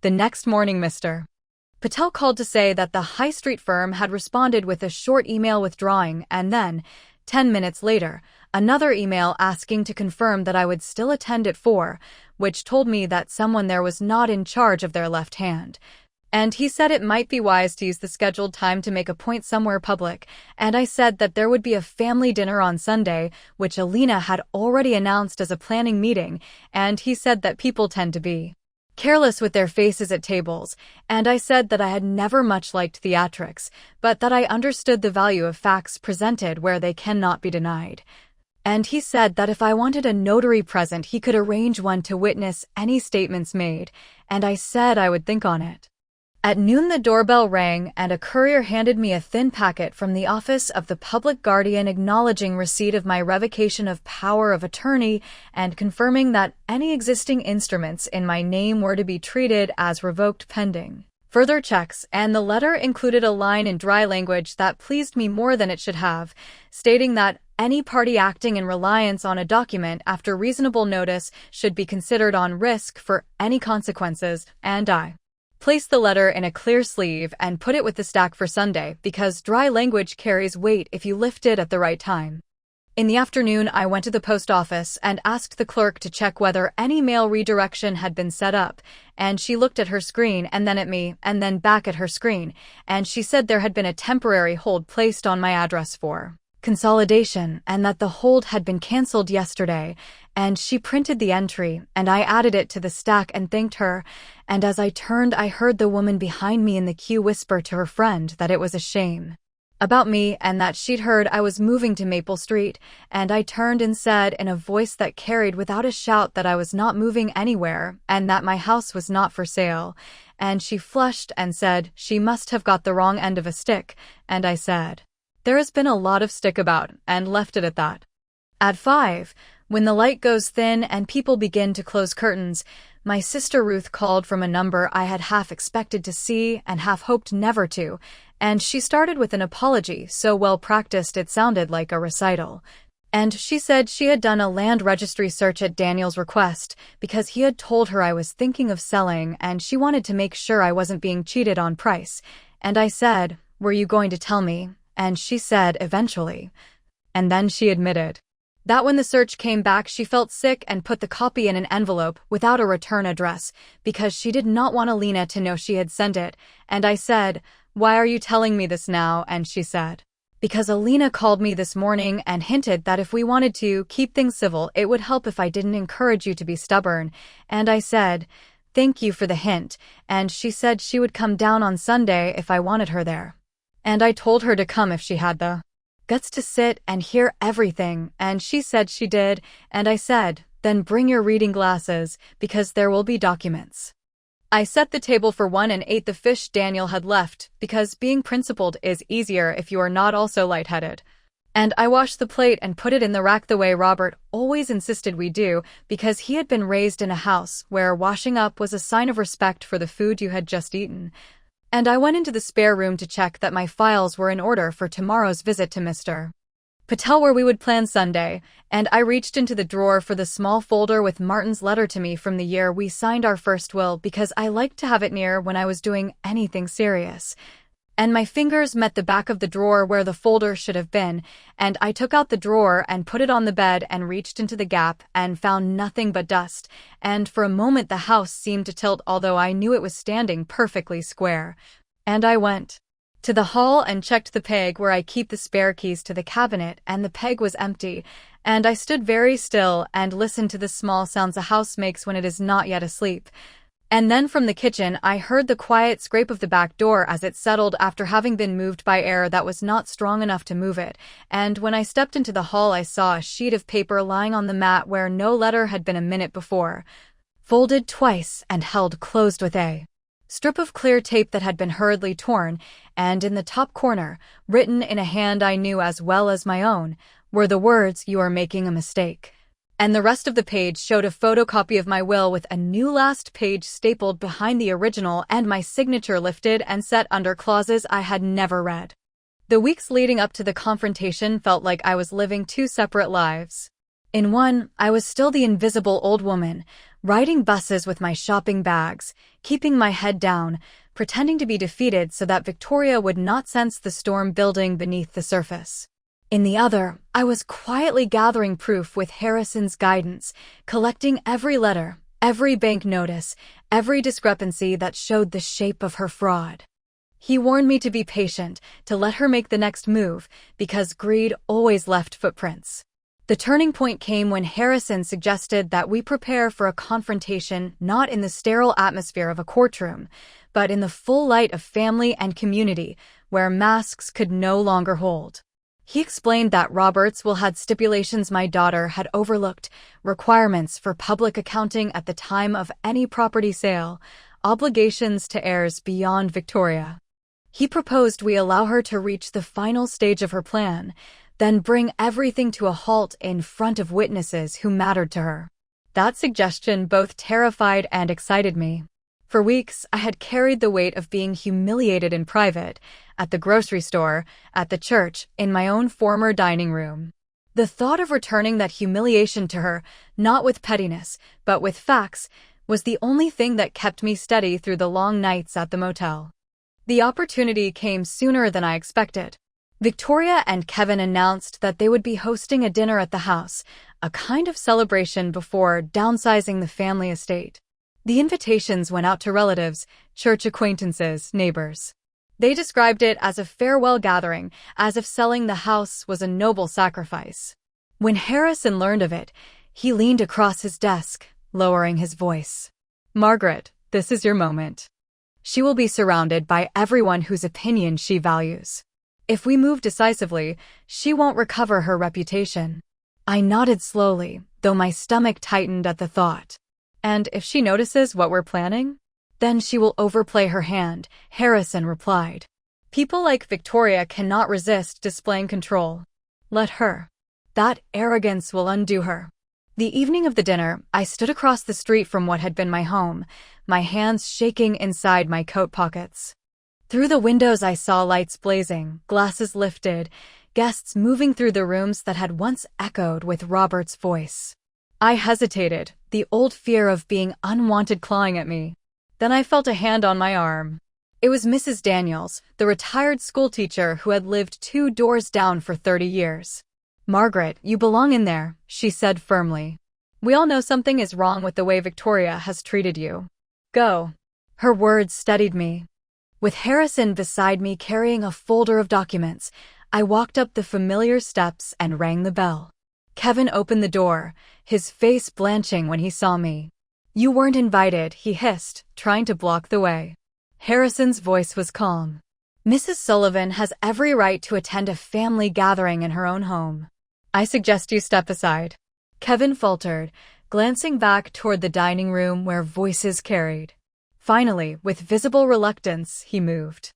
The next morning, Mr. Patel called to say that the High Street firm had responded with a short email withdrawing, and then, 10 minutes later, another email asking to confirm that I would still attend at 4, which told me that someone there was not in charge of their left hand. And he said it might be wise to use the scheduled time to make a point somewhere public, and I said that there would be a family dinner on Sunday, which Alina had already announced as a planning meeting, and he said that people tend to be careless with their faces at tables, and I said that I had never much liked theatrics, but that I understood the value of facts presented where they cannot be denied. And he said that if I wanted a notary present, he could arrange one to witness any statements made, and I said I would think on it. At noon the doorbell rang, and a courier handed me a thin packet from the office of the public guardian acknowledging receipt of my revocation of power of attorney and confirming that any existing instruments in my name were to be treated as revoked pending further checks, and the letter included a line in dry language that pleased me more than it should have, stating that any party acting in reliance on a document after reasonable notice should be considered on risk for any consequences, and I placed the letter in a clear sleeve and put it with the stack for Sunday because dry language carries weight if you lift it at the right time. In the afternoon, I went to the post office and asked the clerk to check whether any mail redirection had been set up, and she looked at her screen and then at me and then back at her screen, and she said there had been a temporary hold placed on my address for consolidation and that the hold had been canceled yesterday, and she printed the entry and I added it to the stack and thanked her, and as I turned I heard the woman behind me in the queue whisper to her friend that it was a shame about me and that she'd heard I was moving to Maple Street, and I turned and said in a voice that carried without a shout that I was not moving anywhere and that my house was not for sale, and she flushed and said she must have got the wrong end of a stick, and I said, "There has been a lot of stick about," and left it at that. At 5, when the light goes thin and people begin to close curtains, my sister Ruth called from a number I had half expected to see and half hoped never to, and she started with an apology so well practiced it sounded like a recital. And she said she had done a land registry search at Daniel's request because he had told her I was thinking of selling and she wanted to make sure I wasn't being cheated on price. And I said, "Were you going to tell me?" And she said, "Eventually." And then she admitted that when the search came back, she felt sick and put the copy in an envelope without a return address because she did not want Alina to know she had sent it. And I said, "Why are you telling me this now?" And she said, "Because Alina called me this morning and hinted that if we wanted to keep things civil, it would help if I didn't encourage you to be stubborn." And I said, "Thank you for the hint." And she said she would come down on Sunday if I wanted her there. And I told her to come if she had the guts to sit and hear everything, and she said she did, and I said, "Then bring your reading glasses, because there will be documents." I set the table for one and ate the fish Daniel had left, because being principled is easier if you are not also lightheaded. And I washed the plate and put it in the rack the way Robert always insisted we do, because he had been raised in a house where washing up was a sign of respect for the food you had just eaten. And I went into the spare room to check that my files were in order for tomorrow's visit to Mr. Patel where we would plan Sunday, and I reached into the drawer for the small folder with Martin's letter to me from the year we signed our first will because I liked to have it near when I was doing anything serious. And my fingers met the back of the drawer where the folder should have been, and I took out the drawer and put it on the bed and reached into the gap and found nothing but dust, and for a moment the house seemed to tilt although I knew it was standing perfectly square. And I went to the hall and checked the peg where I keep the spare keys to the cabinet, and the peg was empty, and I stood very still and listened to the small sounds a house makes when it is not yet asleep. And then from the kitchen I heard the quiet scrape of the back door as it settled after having been moved by air that was not strong enough to move it, and when I stepped into the hall I saw a sheet of paper lying on the mat where no letter had been a minute before, folded twice and held closed with a strip of clear tape that had been hurriedly torn, and in the top corner, written in a hand I knew as well as my own, were the words, "You are making a mistake." And the rest of the page showed a photocopy of my will with a new last page stapled behind the original and my signature lifted and set under clauses I had never read. The weeks leading up to the confrontation felt like I was living two separate lives. In one, I was still the invisible old woman, riding buses with my shopping bags, keeping my head down, pretending to be defeated so that Victoria would not sense the storm building beneath the surface. In the other, I was quietly gathering proof with Harrison's guidance, collecting every letter, every bank notice, every discrepancy that showed the shape of her fraud. He warned me to be patient, to let her make the next move, because greed always left footprints. The turning point came when Harrison suggested that we prepare for a confrontation not in the sterile atmosphere of a courtroom, but in the full light of family and community, where masks could no longer hold. He explained that Roberts will had stipulations my daughter had overlooked, requirements for public accounting at the time of any property sale, obligations to heirs beyond Victoria. He proposed we allow her to reach the final stage of her plan, then bring everything to a halt in front of witnesses who mattered to her. That suggestion both terrified and excited me. For weeks, I had carried the weight of being humiliated in private, at the grocery store, at the church, in my own former dining room. The thought of returning that humiliation to her, not with pettiness, but with facts, was the only thing that kept me steady through the long nights at the motel. The opportunity came sooner than I expected. Victoria and Kevin announced that they would be hosting a dinner at the house, a kind of celebration before downsizing the family estate. The invitations went out to relatives, church acquaintances, neighbors. They described it as a farewell gathering, as if selling the house was a noble sacrifice. When Harrison learned of it, he leaned across his desk, lowering his voice. "Margaret, this is your moment. She will be surrounded by everyone whose opinion she values. If we move decisively, she won't recover her reputation." I nodded slowly, though my stomach tightened at the thought. "And if she notices what we're planning? Then she will overplay her hand," Harrison replied. "People like Victoria cannot resist displaying control. Let her. That arrogance will undo her." The evening of the dinner, I stood across the street from what had been my home, my hands shaking inside my coat pockets. Through the windows I saw lights blazing, glasses lifted, guests moving through the rooms that had once echoed with Robert's voice. I hesitated, the old fear of being unwanted clawing at me. Then I felt a hand on my arm. It was Mrs. Daniels, the retired schoolteacher who had lived 2 doors down for 30 years. "Margaret, you belong in there," she said firmly. "We all know something is wrong with the way Victoria has treated you. Go." Her words steadied me. With Harrison beside me carrying a folder of documents, I walked up the familiar steps and rang the bell. Kevin opened the door, his face blanching when he saw me. "You weren't invited," he hissed, trying to block the way. Harrison's voice was calm. "Mrs. Sullivan has every right to attend a family gathering in her own home. I suggest you step aside." Kevin faltered, glancing back toward the dining room where voices carried. Finally, with visible reluctance, he moved.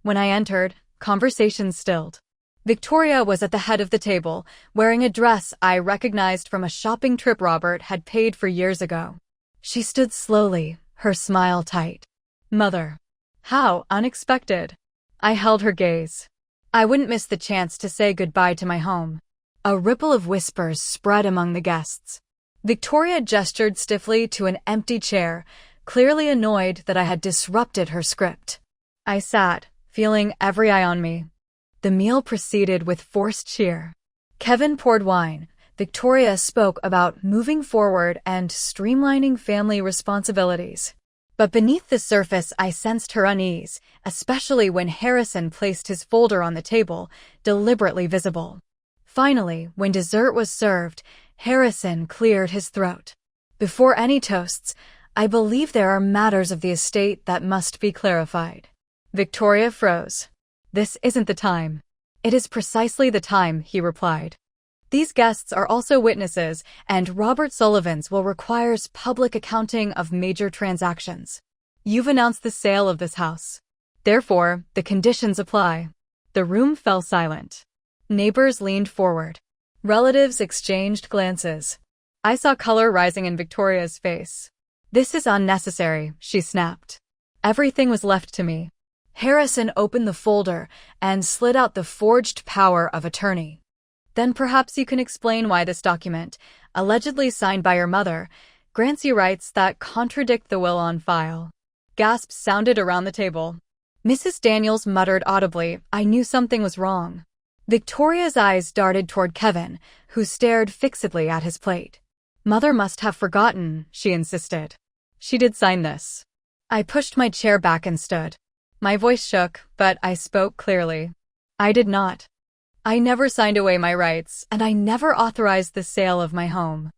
When I entered, conversation stilled. Victoria was at the head of the table, wearing a dress I recognized from a shopping trip Robert had paid for years ago. She stood slowly, her smile tight. "Mother." How unexpected. I held her gaze. I wouldn't miss the chance to say goodbye to my home. A ripple of whispers spread among the guests. Victoria gestured stiffly to an empty chair, clearly annoyed that I had disrupted her script. I sat, feeling every eye on me. The meal proceeded with forced cheer. Kevin poured wine. Victoria spoke about moving forward and streamlining family responsibilities. But beneath the surface I sensed her unease, especially when Harrison placed his folder on the table, deliberately visible. Finally, when dessert was served, Harrison cleared his throat. "Before any toasts, I believe there are matters of the estate that must be clarified." Victoria froze. "This isn't the time." "It is precisely the time," he replied. "These guests are also witnesses, and Robert Sullivan's will requires public accounting of major transactions. You've announced the sale of this house. Therefore, the conditions apply." The room fell silent. Neighbors leaned forward. Relatives exchanged glances. I saw color rising in Victoria's face. "This is unnecessary," she snapped. Everything was left to me. Harrison opened the folder and slid out the forged power of attorney. "Then perhaps you can explain why this document, allegedly signed by your mother, grants you rights that contradict the will on file." Gasps sounded around the table. Mrs. Daniels muttered audibly, I knew something was wrong. Victoria's eyes darted toward Kevin, who stared fixedly at his plate. "Mother must have forgotten," she insisted. "She did sign this." I pushed my chair back and stood. My voice shook, but I spoke clearly. "I did not. I never signed away my rights, and I never authorized the sale of my home.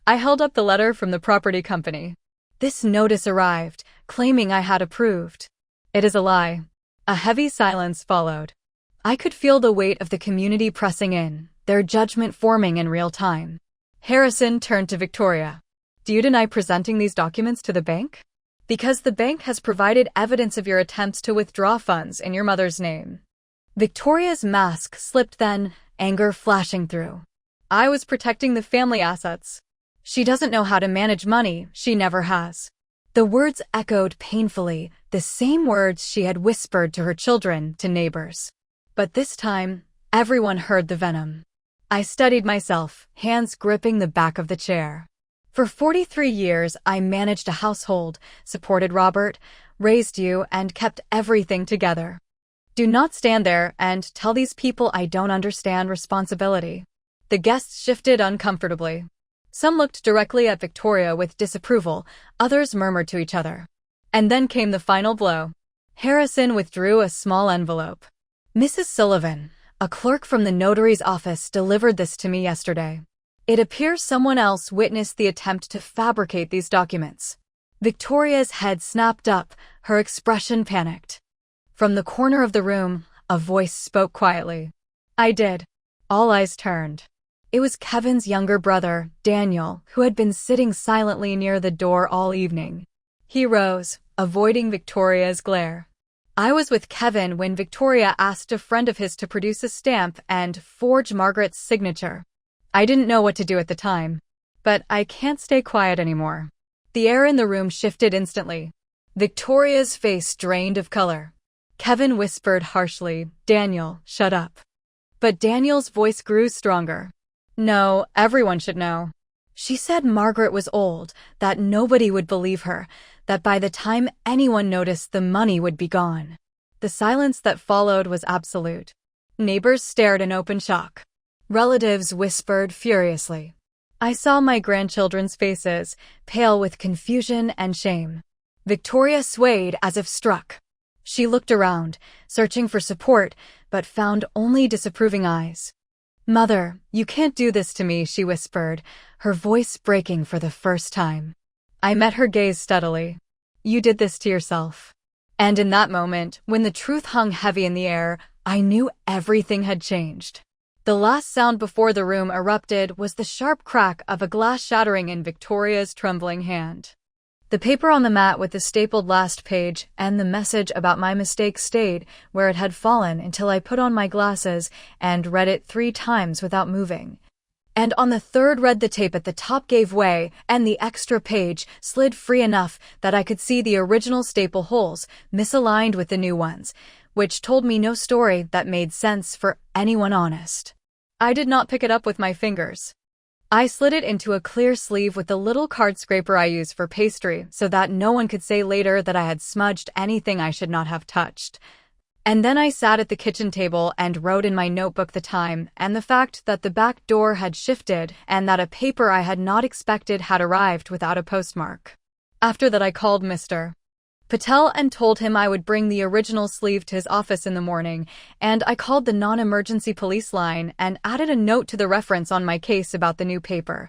I held up the letter from the property company. This notice arrived, claiming I had approved. It is a lie. A heavy silence followed. I could feel the weight of the community pressing in, their judgment forming in real time. Harrison turned to Victoria. Do you deny presenting these documents to the bank? Because the bank has provided evidence of your attempts to withdraw funds in your mother's name. Victoria's mask slipped then, anger flashing through. I was protecting the family assets. She doesn't know how to manage money, she never has. The words echoed painfully, the same words she had whispered to her children, to neighbors. But this time, everyone heard the venom. I steadied myself, hands gripping the back of the chair. For 43 years, I managed a household, supported Robert, raised you, and kept everything together. Do not stand there and tell these people I don't understand responsibility. The guests shifted uncomfortably. Some looked directly at Victoria with disapproval, others murmured to each other. And then came the final blow. Harrison withdrew a small envelope. Mrs. Sullivan, a clerk from the notary's office, delivered this to me yesterday. It appears someone else witnessed the attempt to fabricate these documents. Victoria's head snapped up, her expression panicked. From the corner of the room, a voice spoke quietly. I did. All eyes turned. It was Kevin's younger brother, Daniel, who had been sitting silently near the door all evening. He rose, avoiding Victoria's glare. I was with Kevin when Victoria asked a friend of his to produce a stamp and forge Margaret's signature. I didn't know what to do at the time. But I can't stay quiet anymore. The air in the room shifted instantly. Victoria's face drained of color. Kevin whispered harshly, Daniel, shut up. But Daniel's voice grew stronger. No, everyone should know. She said Margaret was old, that nobody would believe her, that by the time anyone noticed the money would be gone. The silence that followed was absolute. Neighbors stared in open shock. Relatives whispered furiously. I saw my grandchildren's faces, pale with confusion and shame. Victoria swayed as if struck. She looked around, searching for support, but found only disapproving eyes. Mother, you can't do this to me, she whispered, her voice breaking for the first time. I met her gaze steadily. You did this to yourself. And in that moment, when the truth hung heavy in the air, I knew everything had changed. The last sound before the room erupted was the sharp crack of a glass shattering in Victoria's trembling hand. The paper on the mat with the stapled last page and the message about my mistake stayed where it had fallen until I put on my glasses and read it 3 times without moving. And on the third read the tape at the top gave way and the extra page slid free enough that I could see the original staple holes misaligned with the new ones, which told me no story that made sense for anyone honest. I did not pick it up with my fingers. I slid it into a clear sleeve with the little card scraper I use for pastry so that no one could say later that I had smudged anything I should not have touched. And then I sat at the kitchen table and wrote in my notebook the time and the fact that the back door had shifted and that a paper I had not expected had arrived without a postmark. After that I called Mr. Patel and told him I would bring the original sleeve to his office in the morning, and I called the non-emergency police line and added a note to the reference on my case about the new paper.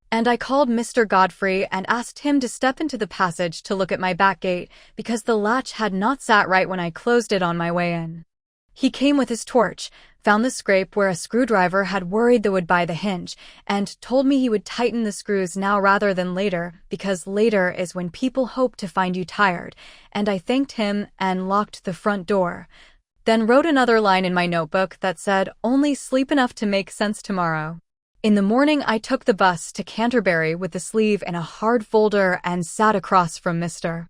And I called Mr. Godfrey and asked him to step into the passage to look at my back gate because the latch had not sat right when I closed it on my way in. He came with his torch, found the scrape where a screwdriver had worried that would buy the hinge, and told me he would tighten the screws now rather than later, because later is when people hope to find you tired, and I thanked him and locked the front door. Then wrote another line in my notebook that said, only sleep enough to make sense tomorrow. In the morning I took the bus to Canterbury with the sleeve in a hard folder and sat across from Mr.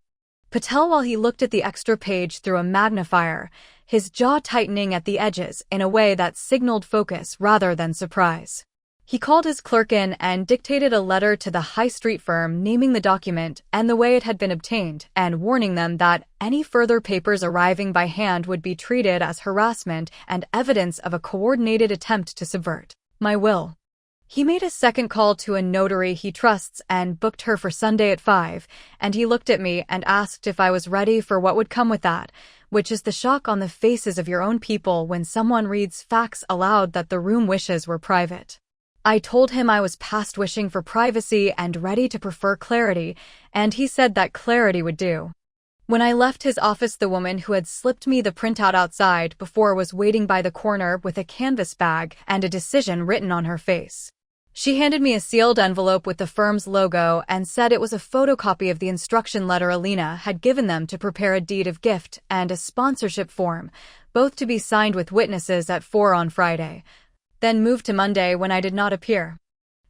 Patel while he looked at the extra page through a magnifier, his jaw tightening at the edges in a way that signaled focus rather than surprise. He called his clerk in and dictated a letter to the high street firm naming the document and the way it had been obtained and warning them that any further papers arriving by hand would be treated as harassment and evidence of a coordinated attempt to subvert my will. He made a second call to a notary he trusts and booked her for Sunday at 5, and he looked at me and asked if I was ready for what would come with that, which is the shock on the faces of your own people when someone reads facts aloud that the room wishes were private. I told him I was past wishing for privacy and ready to prefer clarity, and he said that clarity would do. When I left his office, the woman who had slipped me the printout outside before was waiting by the corner with a canvas bag and a decision written on her face. She handed me a sealed envelope with the firm's logo and said it was a photocopy of the instruction letter Alina had given them to prepare a deed of gift and a sponsorship form, both to be signed with witnesses at 4 on Friday, then moved to Monday when I did not appear.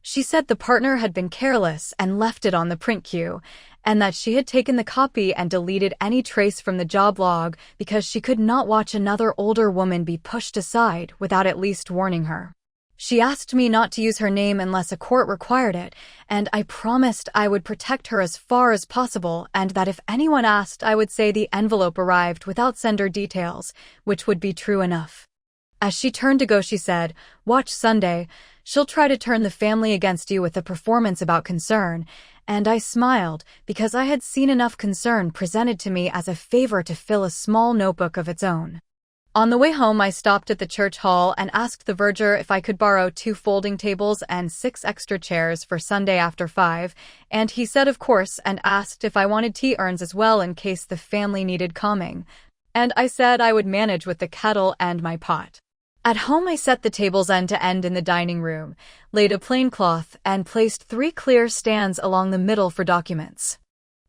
She said the partner had been careless and left it on the print queue, and that she had taken the copy and deleted any trace from the job log because she could not watch another older woman be pushed aside without at least warning her. She asked me not to use her name unless a court required it, and I promised I would protect her as far as possible and that if anyone asked, I would say the envelope arrived without sender details, which would be true enough. As she turned to go, she said, "Watch Sunday. She'll try to turn the family against you with a performance about concern," and I smiled because I had seen enough concern presented to me as a favor to fill a small notebook of its own. On the way home, I stopped at the church hall and asked the verger if I could borrow 2 folding tables and 6 extra chairs for Sunday after 5, and he said of course and asked if I wanted tea urns as well in case the family needed calming, and I said I would manage with the kettle and my pot. At home, I set the tables end to end in the dining room, laid a plain cloth, and placed 3 clear stands along the middle for documents.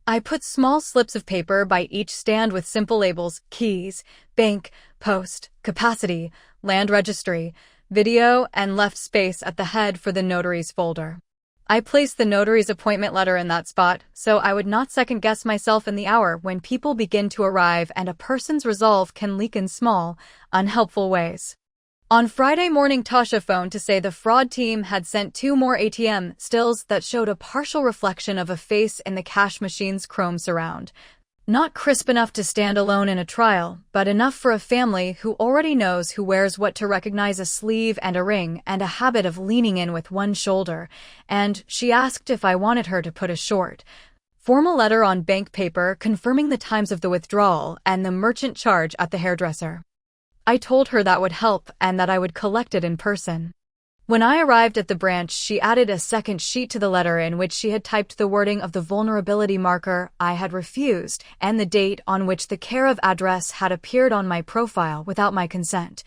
I put small slips of paper by each stand with simple labels: keys, bank, post, capacity, land registry, video, and left space at the head for the notary's folder. I placed the notary's appointment letter in that spot, so I would not second-guess myself in the hour when people begin to arrive and a person's resolve can leak in small, unhelpful ways. On Friday morning, Tasha phoned to say the fraud team had sent 2 more ATM stills that showed a partial reflection of a face in the cash machine's chrome surround. Not crisp enough to stand alone in a trial, but enough for a family who already knows who wears what to recognize a sleeve and a ring and a habit of leaning in with one shoulder, and she asked if I wanted her to put a short, formal letter on bank paper confirming the times of the withdrawal and the merchant charge at the hairdresser. I told her that would help and that I would collect it in person. When I arrived at the branch, she added a second sheet to the letter in which she had typed the wording of the vulnerability marker I had refused and the date on which the care of address had appeared on my profile without my consent.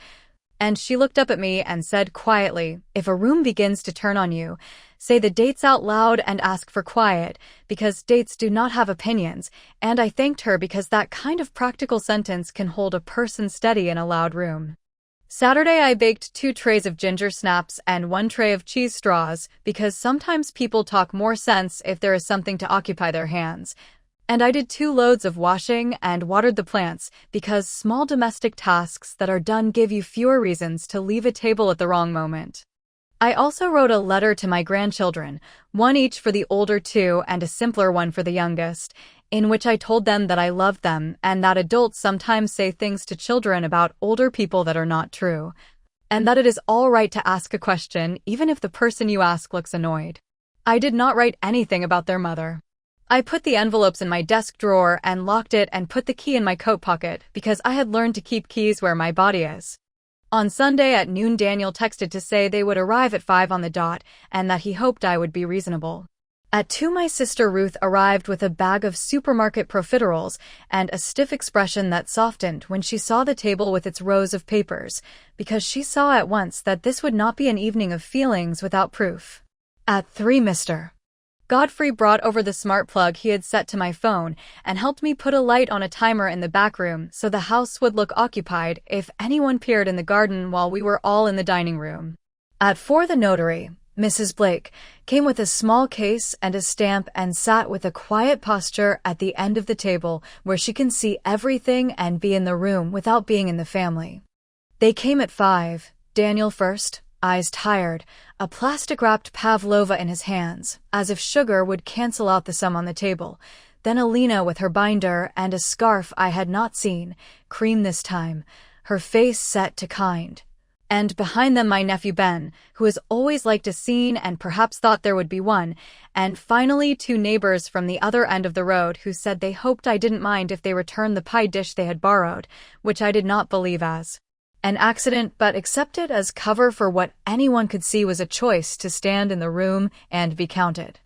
And she looked up at me and said quietly, "If a room begins to turn on you, say the dates out loud and ask for quiet, because dates do not have opinions," and I thanked her because that kind of practical sentence can hold a person steady in a loud room. Saturday, I baked 2 trays of ginger snaps and 1 tray of cheese straws because sometimes people talk more sense if there is something to occupy their hands. And I did 2 loads of washing and watered the plants because small domestic tasks that are done give you fewer reasons to leave a table at the wrong moment. I also wrote a letter to my grandchildren, 1 each for the older 2 and a simpler one for the youngest, in which I told them that I loved them and that adults sometimes say things to children about older people that are not true, and that it is all right to ask a question even if the person you ask looks annoyed. I did not write anything about their mother. I put the envelopes in my desk drawer and locked it and put the key in my coat pocket because I had learned to keep keys where my body is. On Sunday at noon, Daniel texted to say they would arrive at 5 on the dot and that he hoped I would be reasonable. At 2, my sister Ruth arrived with a bag of supermarket profiteroles and a stiff expression that softened when she saw the table with its rows of papers, because she saw at once that this would not be an evening of feelings without proof. At 3, Mr. Godfrey brought over the smart plug he had set to my phone and helped me put a light on a timer in the back room so the house would look occupied if anyone peered in the garden while we were all in the dining room. At 4, the notary, Mrs. Blake, came with a small case and a stamp and sat with a quiet posture at the end of the table where she can see everything and be in the room without being in the family. They came at 5, Daniel first, eyes tired, a plastic-wrapped pavlova in his hands, as if sugar would cancel out the sum on the table, then Alina with her binder and a scarf I had not seen, cream this time, her face set to kind. And behind them my nephew Ben, who has always liked a scene and perhaps thought there would be one, and finally 2 neighbors from the other end of the road who said they hoped I didn't mind if they returned the pie dish they had borrowed, which I did not believe as an accident but accepted as cover for what anyone could see was a choice to stand in the room and be counted.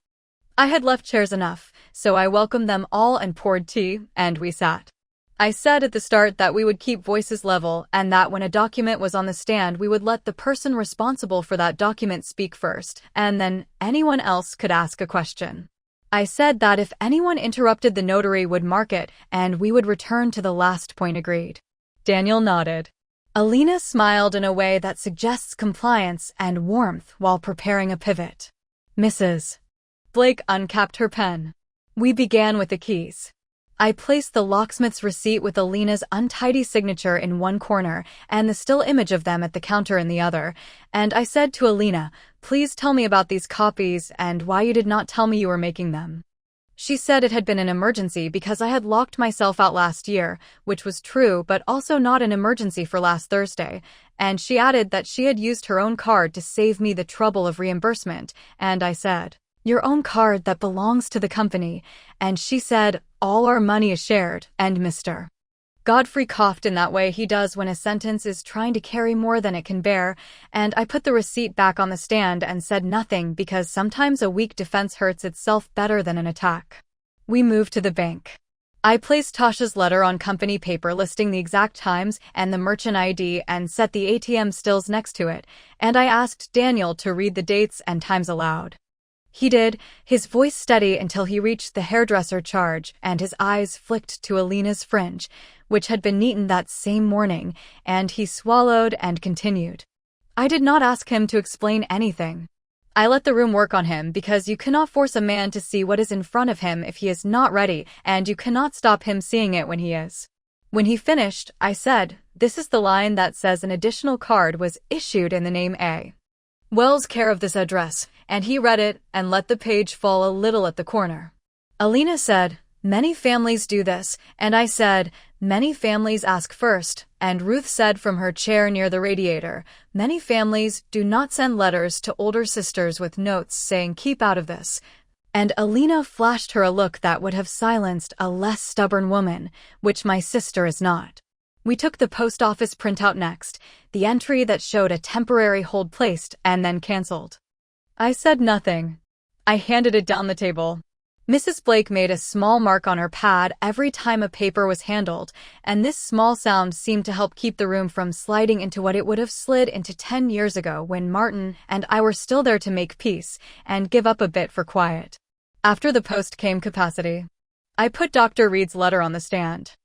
I had left chairs enough, so I welcomed them all and poured tea, and we sat. I said at the start that we would keep voices level and that when a document was on the stand we would let the person responsible for that document speak first, and then anyone else could ask a question. I said that if anyone interrupted the notary would mark it and we would return to the last point agreed. Daniel nodded. Alina smiled in a way that suggests compliance and warmth while preparing a pivot. Mrs. Blake uncapped her pen. We began with the keys. I placed the locksmith's receipt with Alina's untidy signature in one corner and the still image of them at the counter in the other, and I said to Alina, "Please tell me about these copies and why you did not tell me you were making them." She said it had been an emergency because I had locked myself out last year, which was true but also not an emergency for last Thursday, and she added that she had used her own card to save me the trouble of reimbursement, and I said, "Your own card that belongs to the company," and she said, "All our money is shared," and Mr. Godfrey coughed in that way he does when a sentence is trying to carry more than it can bear, and I put the receipt back on the stand and said nothing because sometimes a weak defense hurts itself better than an attack. We moved to the bank. I placed Tasha's letter on company paper listing the exact times and the merchant ID and set the ATM stills next to it, and I asked Daniel to read the dates and times aloud. He did, his voice steady until he reached the hairdresser charge, and his eyes flicked to Alina's fringe, which had been neatened that same morning, and he swallowed and continued. I did not ask him to explain anything. I let the room work on him because you cannot force a man to see what is in front of him if he is not ready, and you cannot stop him seeing it when he is. When he finished, I said, "This is the line that says an additional card was issued in the name A. Wells care of this address," and he read it and let the page fall a little at the corner. Alina said, "Many families do this," and I said, "Many families ask first," and Ruth said from her chair near the radiator, "Many families do not send letters to older sisters with notes saying keep out of this," and Alina flashed her a look that would have silenced a less stubborn woman, which my sister is not. We took the post office printout next, the entry that showed a temporary hold placed and then canceled. I said nothing. I handed it down the table. Mrs. Blake made a small mark on her pad every time a paper was handled, and this small sound seemed to help keep the room from sliding into what it would have slid into 10 years ago when Martin and I were still there to make peace and give up a bit for quiet. After the post came capacity. I put Dr. Reed's letter on the stand.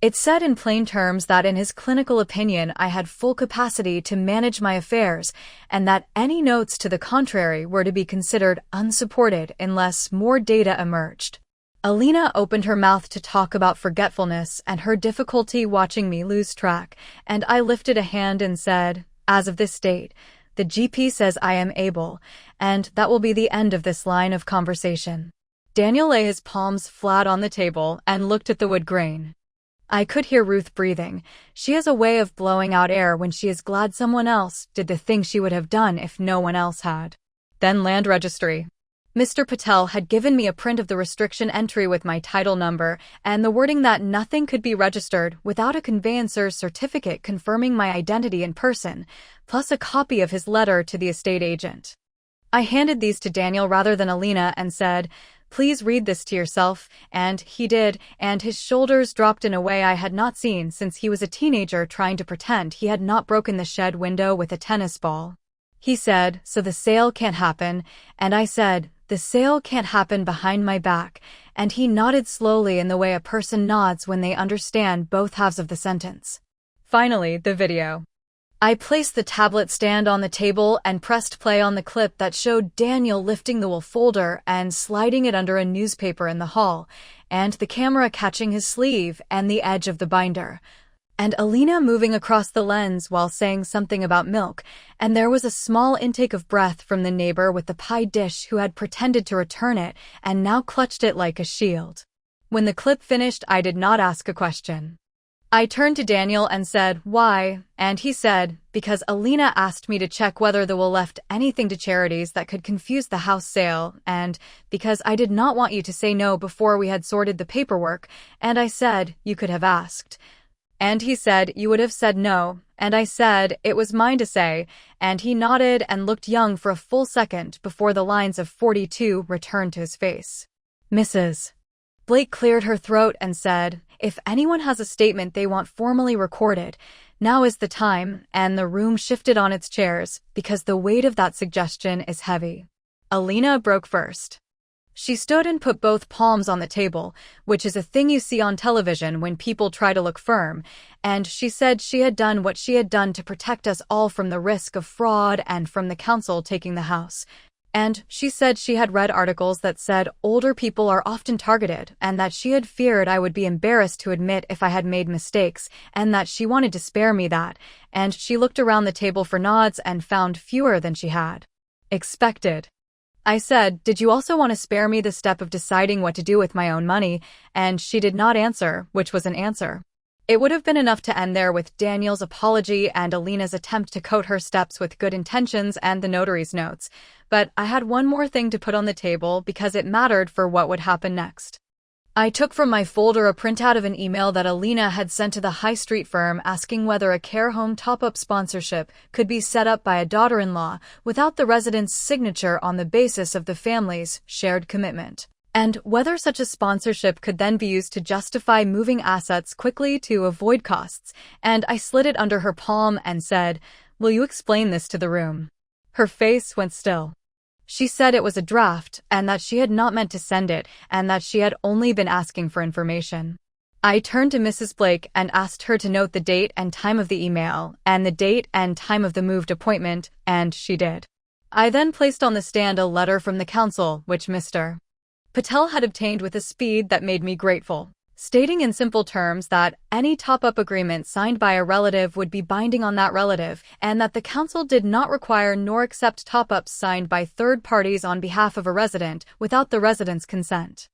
It said in plain terms that in his clinical opinion I had full capacity to manage my affairs and that any notes to the contrary were to be considered unsupported unless more data emerged. Alina opened her mouth to talk about forgetfulness and her difficulty watching me lose track, and I lifted a hand and said, "As of this date, the GP says I am able, and that will be the end of this line of conversation." Daniel lay his palms flat on the table and looked at the wood grain. I could hear Ruth breathing. She has a way of blowing out air when she is glad someone else did the thing she would have done if no one else had. Then land registry. Mr. Patel had given me a print of the restriction entry with my title number and the wording that nothing could be registered without a conveyancer's certificate confirming my identity in person, plus a copy of his letter to the estate agent. I handed these to Daniel rather than Alina and said, "Please read this to yourself," and he did, and his shoulders dropped in a way I had not seen since he was a teenager trying to pretend he had not broken the shed window with a tennis ball. He said, "So the sale can't happen," and I said, "The sale can't happen behind my back," and he nodded slowly in the way a person nods when they understand both halves of the sentence. Finally, the video. I placed the tablet stand on the table and pressed play on the clip that showed Daniel lifting the wool folder and sliding it under a newspaper in the hall, and the camera catching his sleeve and the edge of the binder, and Alina moving across the lens while saying something about milk, and there was a small intake of breath from the neighbor with the pie dish who had pretended to return it and now clutched it like a shield. When the clip finished, I did not ask a question. I turned to Daniel and said, "Why?" And he said, "Because Alina asked me to check whether the will left anything to charities that could confuse the house sale, and because I did not want you to say no before we had sorted the paperwork, and I said, you could have asked." And he said, "You would have said no," and I said, "It was mine to say," and he nodded and looked young for a full second before the lines of 42 returned to his face. "Mrs. Blake cleared her throat and said, "If anyone has a statement they want formally recorded, now is the time," and the room shifted on its chairs because the weight of that suggestion is heavy. Alina broke first. She stood and put both palms on the table, which is a thing you see on television when people try to look firm, and she said she had done what she had done to protect us all from the risk of fraud and from the council taking the house. And she said she had read articles that said older people are often targeted, and that she had feared I would be embarrassed to admit if I had made mistakes, and that she wanted to spare me that, and she looked around the table for nods and found fewer than she had expected. I said, "Did you also want to spare me the step of deciding what to do with my own money?" And she did not answer, which was an answer. It would have been enough to end there with Daniel's apology and Alina's attempt to coat her steps with good intentions and the notary's notes, but I had one more thing to put on the table because it mattered for what would happen next. I took from my folder a printout of an email that Alina had sent to the high street firm asking whether a care home top-up sponsorship could be set up by a daughter-in-law without the resident's signature on the basis of the family's shared commitment, and whether such a sponsorship could then be used to justify moving assets quickly to avoid costs, and I slid it under her palm and said, "Will you explain this to the room?" Her face went still. She said it was a draft, and that she had not meant to send it, and that she had only been asking for information. I turned to Mrs. Blake and asked her to note the date and time of the email, and the date and time of the moved appointment, and she did. I then placed on the stand a letter from the council, which Mr. Patel had obtained with a speed that made me grateful, stating in simple terms that any top-up agreement signed by a relative would be binding on that relative, and that the council did not require nor accept top-ups signed by third parties on behalf of a resident without the resident's consent.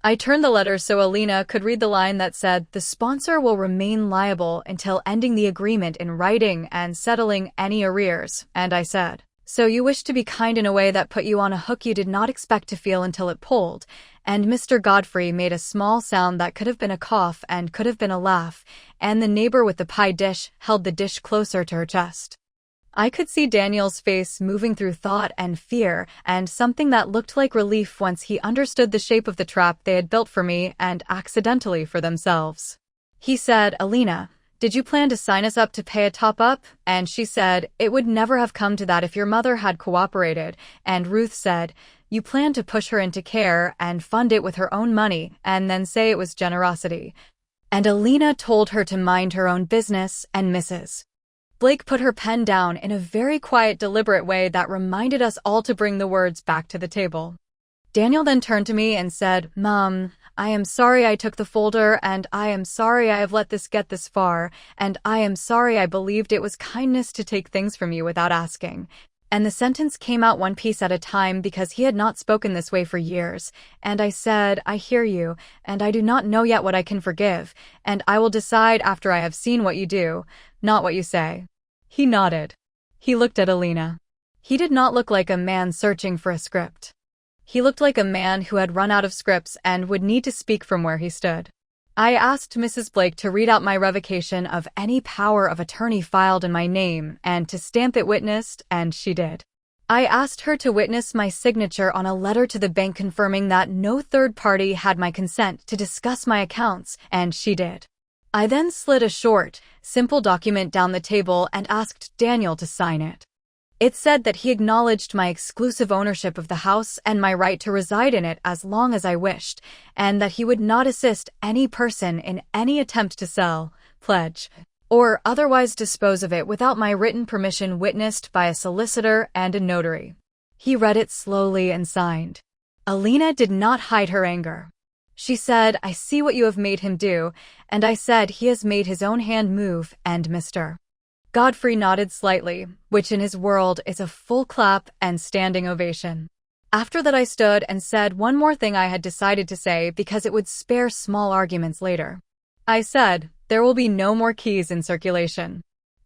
I turned the letter so Alina could read the line that said, "The sponsor will remain liable until ending the agreement in writing and settling any arrears," and I said, "So you wish to be kind in a way that put you on a hook you did not expect to feel until it pulled," and Mr. Godfrey made a small sound that could have been a cough and could have been a laugh, and the neighbor with the pie dish held the dish closer to her chest. I could see Daniel's face moving through thought and fear, and something that looked like relief once he understood the shape of the trap they had built for me and accidentally for themselves. He said, "Alina, did you plan to sign us up to pay a top-up?" And she said, "It would never have come to that if your mother had cooperated." And Ruth said, "You planned to push her into care and fund it with her own money and then say it was generosity." And Alina told her to mind her own business, and Mrs. Blake put her pen down in a very quiet, deliberate way that reminded us all to bring the words back to the table. Daniel then turned to me and said, "Mom, I am sorry I took the folder, and I am sorry I have let this get this far, and I am sorry I believed it was kindness to take things from you without asking." And the sentence came out one piece at a time because he had not spoken this way for years. And I said, "I hear you, and I do not know yet what I can forgive, and I will decide after I have seen what you do, not what you say." He nodded. He looked at Alina. He did not look like a man searching for a script. He looked like a man who had run out of scripts and would need to speak from where he stood. I asked Mrs. Blake to read out my revocation of any power of attorney filed in my name and to stamp it witnessed, and she did. I asked her to witness my signature on a letter to the bank confirming that no third party had my consent to discuss my accounts, and she did. I then slid a short, simple document down the table and asked Daniel to sign it. It said that he acknowledged my exclusive ownership of the house and my right to reside in it as long as I wished, and that he would not assist any person in any attempt to sell, pledge, or otherwise dispose of it without my written permission, witnessed by a solicitor and a notary. He read it slowly and signed. Alina did not hide her anger. She said, "I see what you have made him do," and I said, "He has made his own hand move," and Mr. Godfrey nodded slightly, which in his world is a full clap and standing ovation. After that I stood and said one more thing I had decided to say because it would spare small arguments later. I said, there will be no more keys in circulation.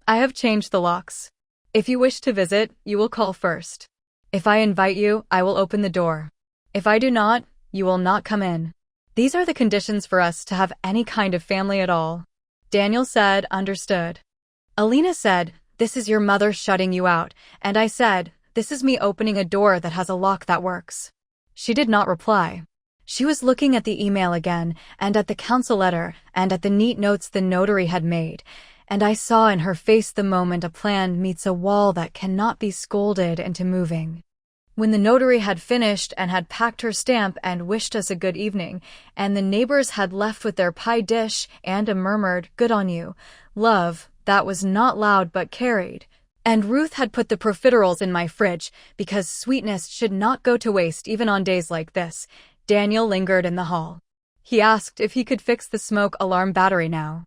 I have changed the locks. If you wish to visit, you will call first. If I invite you, I will open the door. If I do not, you will not come in. These are the conditions for us to have any kind of family at all. Daniel said, understood. Alina said, this is your mother shutting you out, and I said, this is me opening a door that has a lock that works. She did not reply. She was looking at the email again, and at the council letter, and at the neat notes the notary had made, and I saw in her face the moment a plan meets a wall that cannot be scolded into moving. When the notary had finished and had packed her stamp and wished us a good evening, and the neighbors had left with their pie dish and a murmured, good on you, love, that was not loud but carried, and Ruth had put the profiteroles in my fridge because sweetness should not go to waste even on days like this, Daniel lingered in the hall. He asked if he could fix the smoke alarm battery now.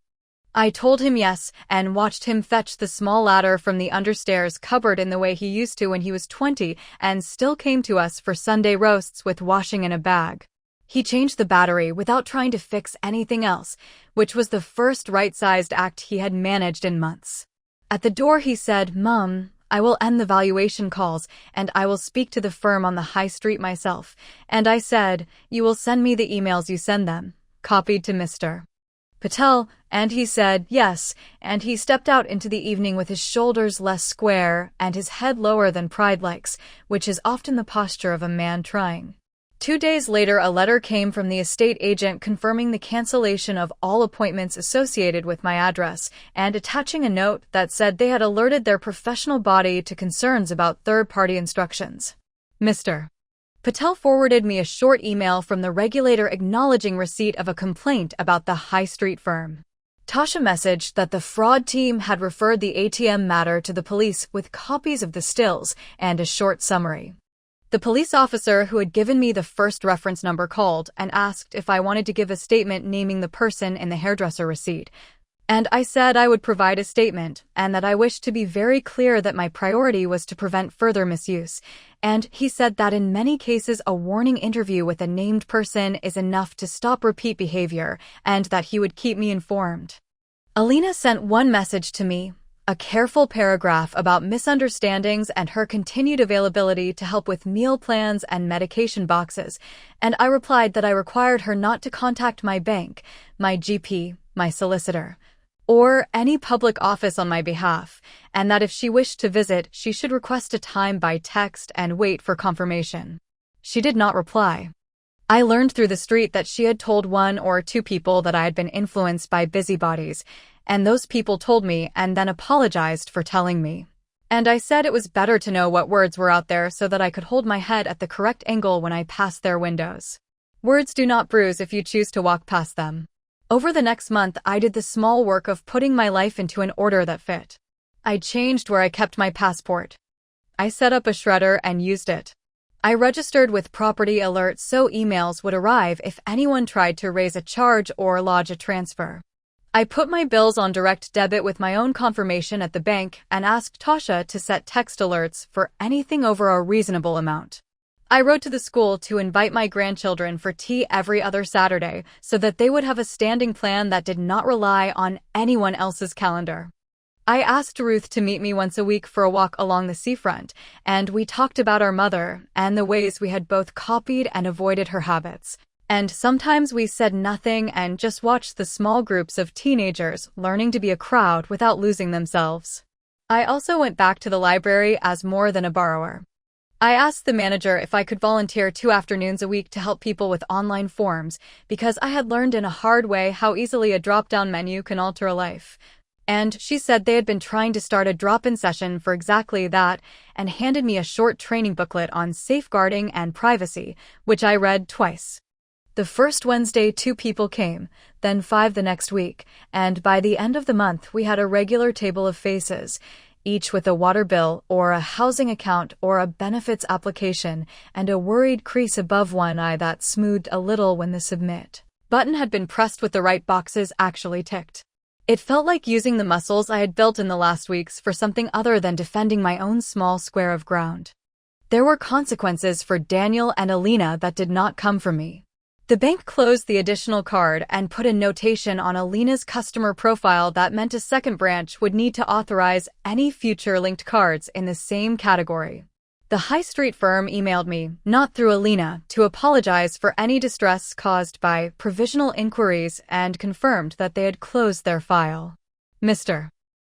I told him yes, and watched him fetch the small ladder from the understairs cupboard in the way he used to when he was 20 and still came to us for Sunday roasts with washing in a bag. He changed the battery without trying to fix anything else, which was the first right-sized act he had managed in months. At the door he said, Mum, I will end the valuation calls, and I will speak to the firm on the high street myself. And I said, you will send me the emails you send them, copied to Mr. Patel, and he said, yes, and he stepped out into the evening with his shoulders less square and his head lower than pride likes, which is often the posture of a man trying. 2 days later, a letter came from the estate agent confirming the cancellation of all appointments associated with my address and attaching a note that said they had alerted their professional body to concerns about third-party instructions. Mr. Patel forwarded me a short email from the regulator acknowledging receipt of a complaint about the high street firm. Tasha messaged that the fraud team had referred the ATM matter to the police with copies of the stills and a short summary. The police officer who had given me the first reference number called and asked if I wanted to give a statement naming the person in the hairdresser receipt. And I said I would provide a statement and that I wished to be very clear that my priority was to prevent further misuse. And he said that in many cases a warning interview with a named person is enough to stop repeat behavior and that he would keep me informed. Alina sent one message to me, a careful paragraph about misunderstandings and her continued availability to help with meal plans and medication boxes, and I replied that I required her not to contact my bank, my GP, my solicitor, or any public office on my behalf, and that if she wished to visit, she should request a time by text and wait for confirmation. She did not reply. I learned through the street that she had told 1 or 2 people that I had been influenced by busybodies, and those people told me and then apologized for telling me. And I said it was better to know what words were out there so that I could hold my head at the correct angle when I passed their windows. Words do not bruise if you choose to walk past them. Over the next month, I did the small work of putting my life into an order that fit. I changed where I kept my passport. I set up a shredder and used it. I registered with Property Alert so emails would arrive if anyone tried to raise a charge or lodge a transfer. I put my bills on direct debit with my own confirmation at the bank and asked Tasha to set text alerts for anything over a reasonable amount. I wrote to the school to invite my grandchildren for tea every other Saturday so that they would have a standing plan that did not rely on anyone else's calendar. I asked Ruth to meet me once a week for a walk along the seafront, and we talked about our mother and the ways we had both copied and avoided her habits. And sometimes we said nothing and just watched the small groups of teenagers learning to be a crowd without losing themselves. I also went back to the library as more than a borrower. I asked the manager if I could volunteer 2 afternoons a week to help people with online forms because I had learned in a hard way how easily a drop-down menu can alter a life. And she said they had been trying to start a drop-in session for exactly that and handed me a short training booklet on safeguarding and privacy, which I read twice. The first Wednesday 2 people came, then 5 the next week, and by the end of the month we had a regular table of faces, each with a water bill or a housing account or a benefits application and a worried crease above one eye that smoothed a little when the submit button had been pressed with the right boxes actually ticked. It felt like using the muscles I had built in the last weeks for something other than defending my own small square of ground. There were consequences for Daniel and Alina that did not come from me. The bank closed the additional card and put a notation on Alina's customer profile that meant a second branch would need to authorize any future linked cards in the same category. The high street firm emailed me, not through Alina, to apologize for any distress caused by provisional inquiries and confirmed that they had closed their file. Mr.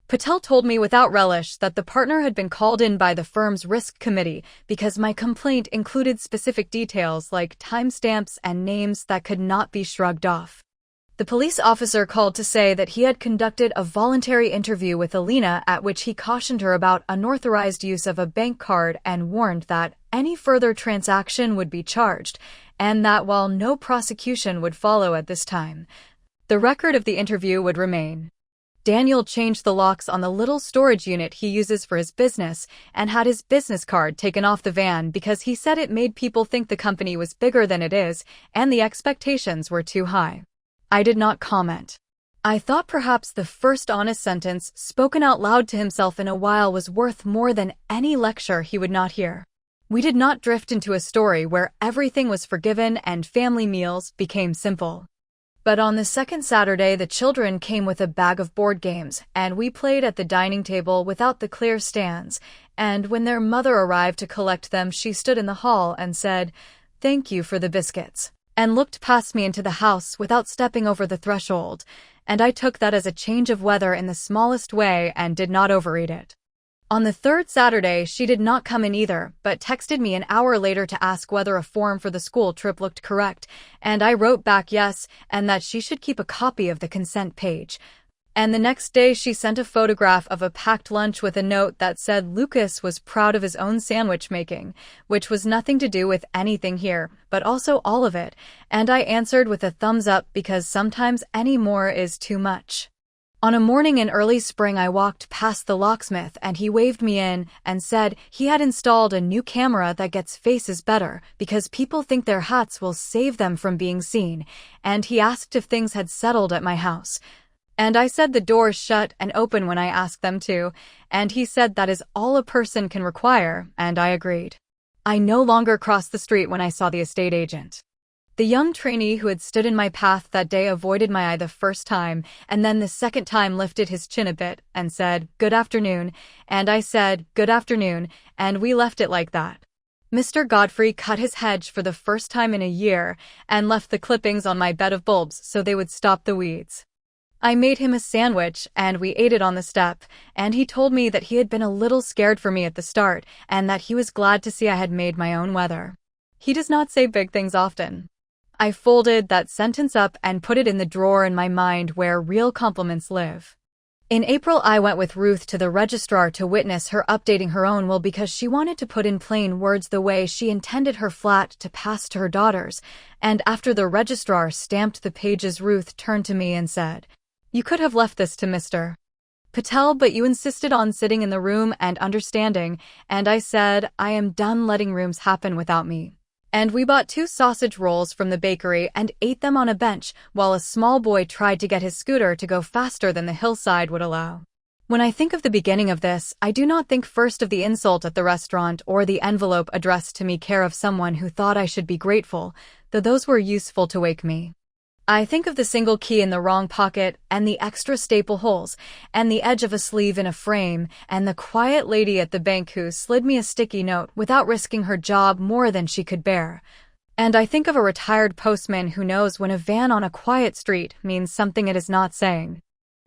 Patel told me without relish that the partner had been called in by the firm's risk committee because my complaint included specific details like timestamps and names that could not be shrugged off. The police officer called to say that he had conducted a voluntary interview with Alina at which he cautioned her about unauthorized use of a bank card and warned that any further transaction would be charged, and that while no prosecution would follow at this time, the record of the interview would remain. Daniel changed the locks on the little storage unit he uses for his business and had his business card taken off the van because he said it made people think the company was bigger than it is and the expectations were too high. I did not comment. I thought perhaps the first honest sentence spoken out loud to himself in a while was worth more than any lecture he would not hear. We did not drift into a story where everything was forgiven and family meals became simple. But on the second Saturday, the children came with a bag of board games, and we played at the dining table without the clear stands, and when their mother arrived to collect them, she stood in the hall and said, "Thank you for the biscuits," and looked past me into the house without stepping over the threshold, and I took that as a change of weather in the smallest way and did not overread it. On the third Saturday, she did not come in either, but texted me an hour later to ask whether a form for the school trip looked correct, and I wrote back yes, and that she should keep a copy of the consent page. And the next day she sent a photograph of a packed lunch with a note that said Lucas was proud of his own sandwich making, which was nothing to do with anything here, but also all of it, and I answered with a thumbs up because sometimes any more is too much. On a morning in early spring, I walked past the locksmith and he waved me in and said he had installed a new camera that gets faces better because people think their hats will save them from being seen, and he asked if things had settled at my house. And I said the doors shut and open when I asked them to, and he said that is all a person can require, and I agreed. I no longer crossed the street when I saw the estate agent. The young trainee who had stood in my path that day avoided my eye the first time, and then the second time lifted his chin a bit and said, "Good afternoon," and I said, "Good afternoon," and we left it like that. Mr. Godfrey cut his hedge for the first time in a year and left the clippings on my bed of bulbs so they would stop the weeds. I made him a sandwich and we ate it on the step, and he told me that he had been a little scared for me at the start and that he was glad to see I had made my own weather. He does not say big things often. I folded that sentence up and put it in the drawer in my mind where real compliments live. In April, I went with Ruth to the registrar to witness her updating her own will because she wanted to put in plain words the way she intended her flat to pass to her daughters, and after the registrar stamped the pages, Ruth turned to me and said, "You could have left this to Mr. Patel, but you insisted on sitting in the room and understanding," and I said, "I am done letting rooms happen without me." And we bought 2 sausage rolls from the bakery and ate them on a bench while a small boy tried to get his scooter to go faster than the hillside would allow. When I think of the beginning of this, I do not think first of the insult at the restaurant or the envelope addressed to me care of someone who thought I should be grateful, though those were useful to wake me. I think of the single key in the wrong pocket and the extra staple holes and the edge of a sleeve in a frame and the quiet lady at the bank who slid me a sticky note without risking her job more than she could bear. And I think of a retired postman who knows when a van on a quiet street means something it is not saying.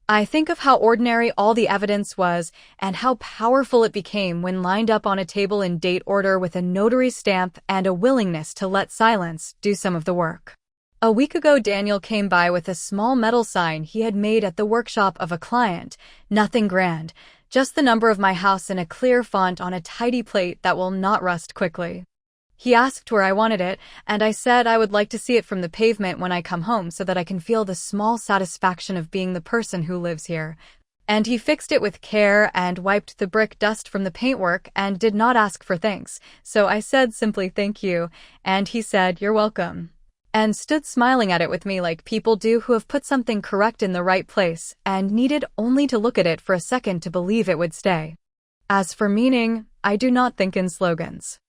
I think of how ordinary all the evidence was and how powerful it became when lined up on a table in date order with a notary stamp and a willingness to let silence do some of the work. A week ago, Daniel came by with a small metal sign he had made at the workshop of a client. Nothing grand, just the number of my house in a clear font on a tidy plate that will not rust quickly. He asked where I wanted it, and I said I would like to see it from the pavement when I come home so that I can feel the small satisfaction of being the person who lives here. And he fixed it with care and wiped the brick dust from the paintwork and did not ask for thanks, so I said simply thank you, and he said you're welcome, and stood smiling at it with me like people do who have put something correct in the right place and needed only to look at it for a second to believe it would stay. As for meaning, I do not think in slogans.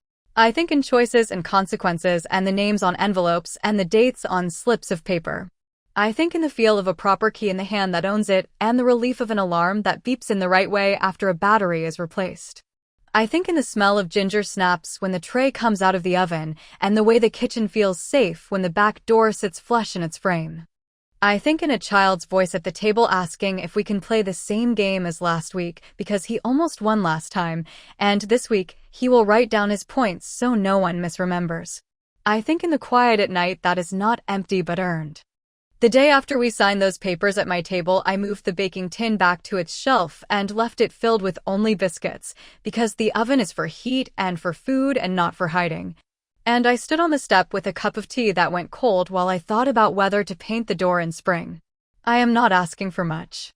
I think in choices and consequences and the names on envelopes and the dates on slips of paper. I think in the feel of a proper key in the hand that owns it and the relief of an alarm that beeps in the right way after a battery is replaced. I think in the smell of ginger snaps when the tray comes out of the oven and the way the kitchen feels safe when the back door sits flush in its frame. I think in a child's voice at the table asking if we can play the same game as last week because he almost won last time, and this week he will write down his points so no one misremembers. I think in the quiet at night that is not empty but earned. The day after we signed those papers at my table, I moved the baking tin back to its shelf and left it filled with only biscuits, because the oven is for heat and for food and not for hiding. And I stood on the step with a cup of tea that went cold while I thought about whether to paint the door in spring. I am not asking for much.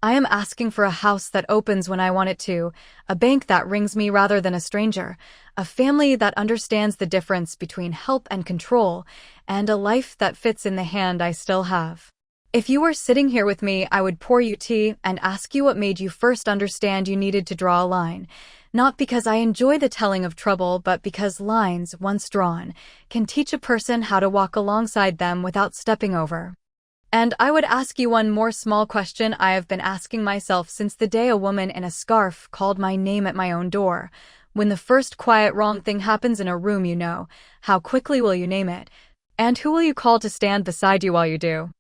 I am asking for a house that opens when I want it to, a bank that rings me rather than a stranger, a family that understands the difference between help and control, and a life that fits in the hand I still have. If you were sitting here with me, I would pour you tea and ask you what made you first understand you needed to draw a line. Not because I enjoy the telling of trouble, but because lines, once drawn, can teach a person how to walk alongside them without stepping over. And I would ask you one more small question I have been asking myself since the day a woman in a scarf called my name at my own door. When the first quiet wrong thing happens in a room you know, how quickly will you name it? And who will you call to stand beside you while you do?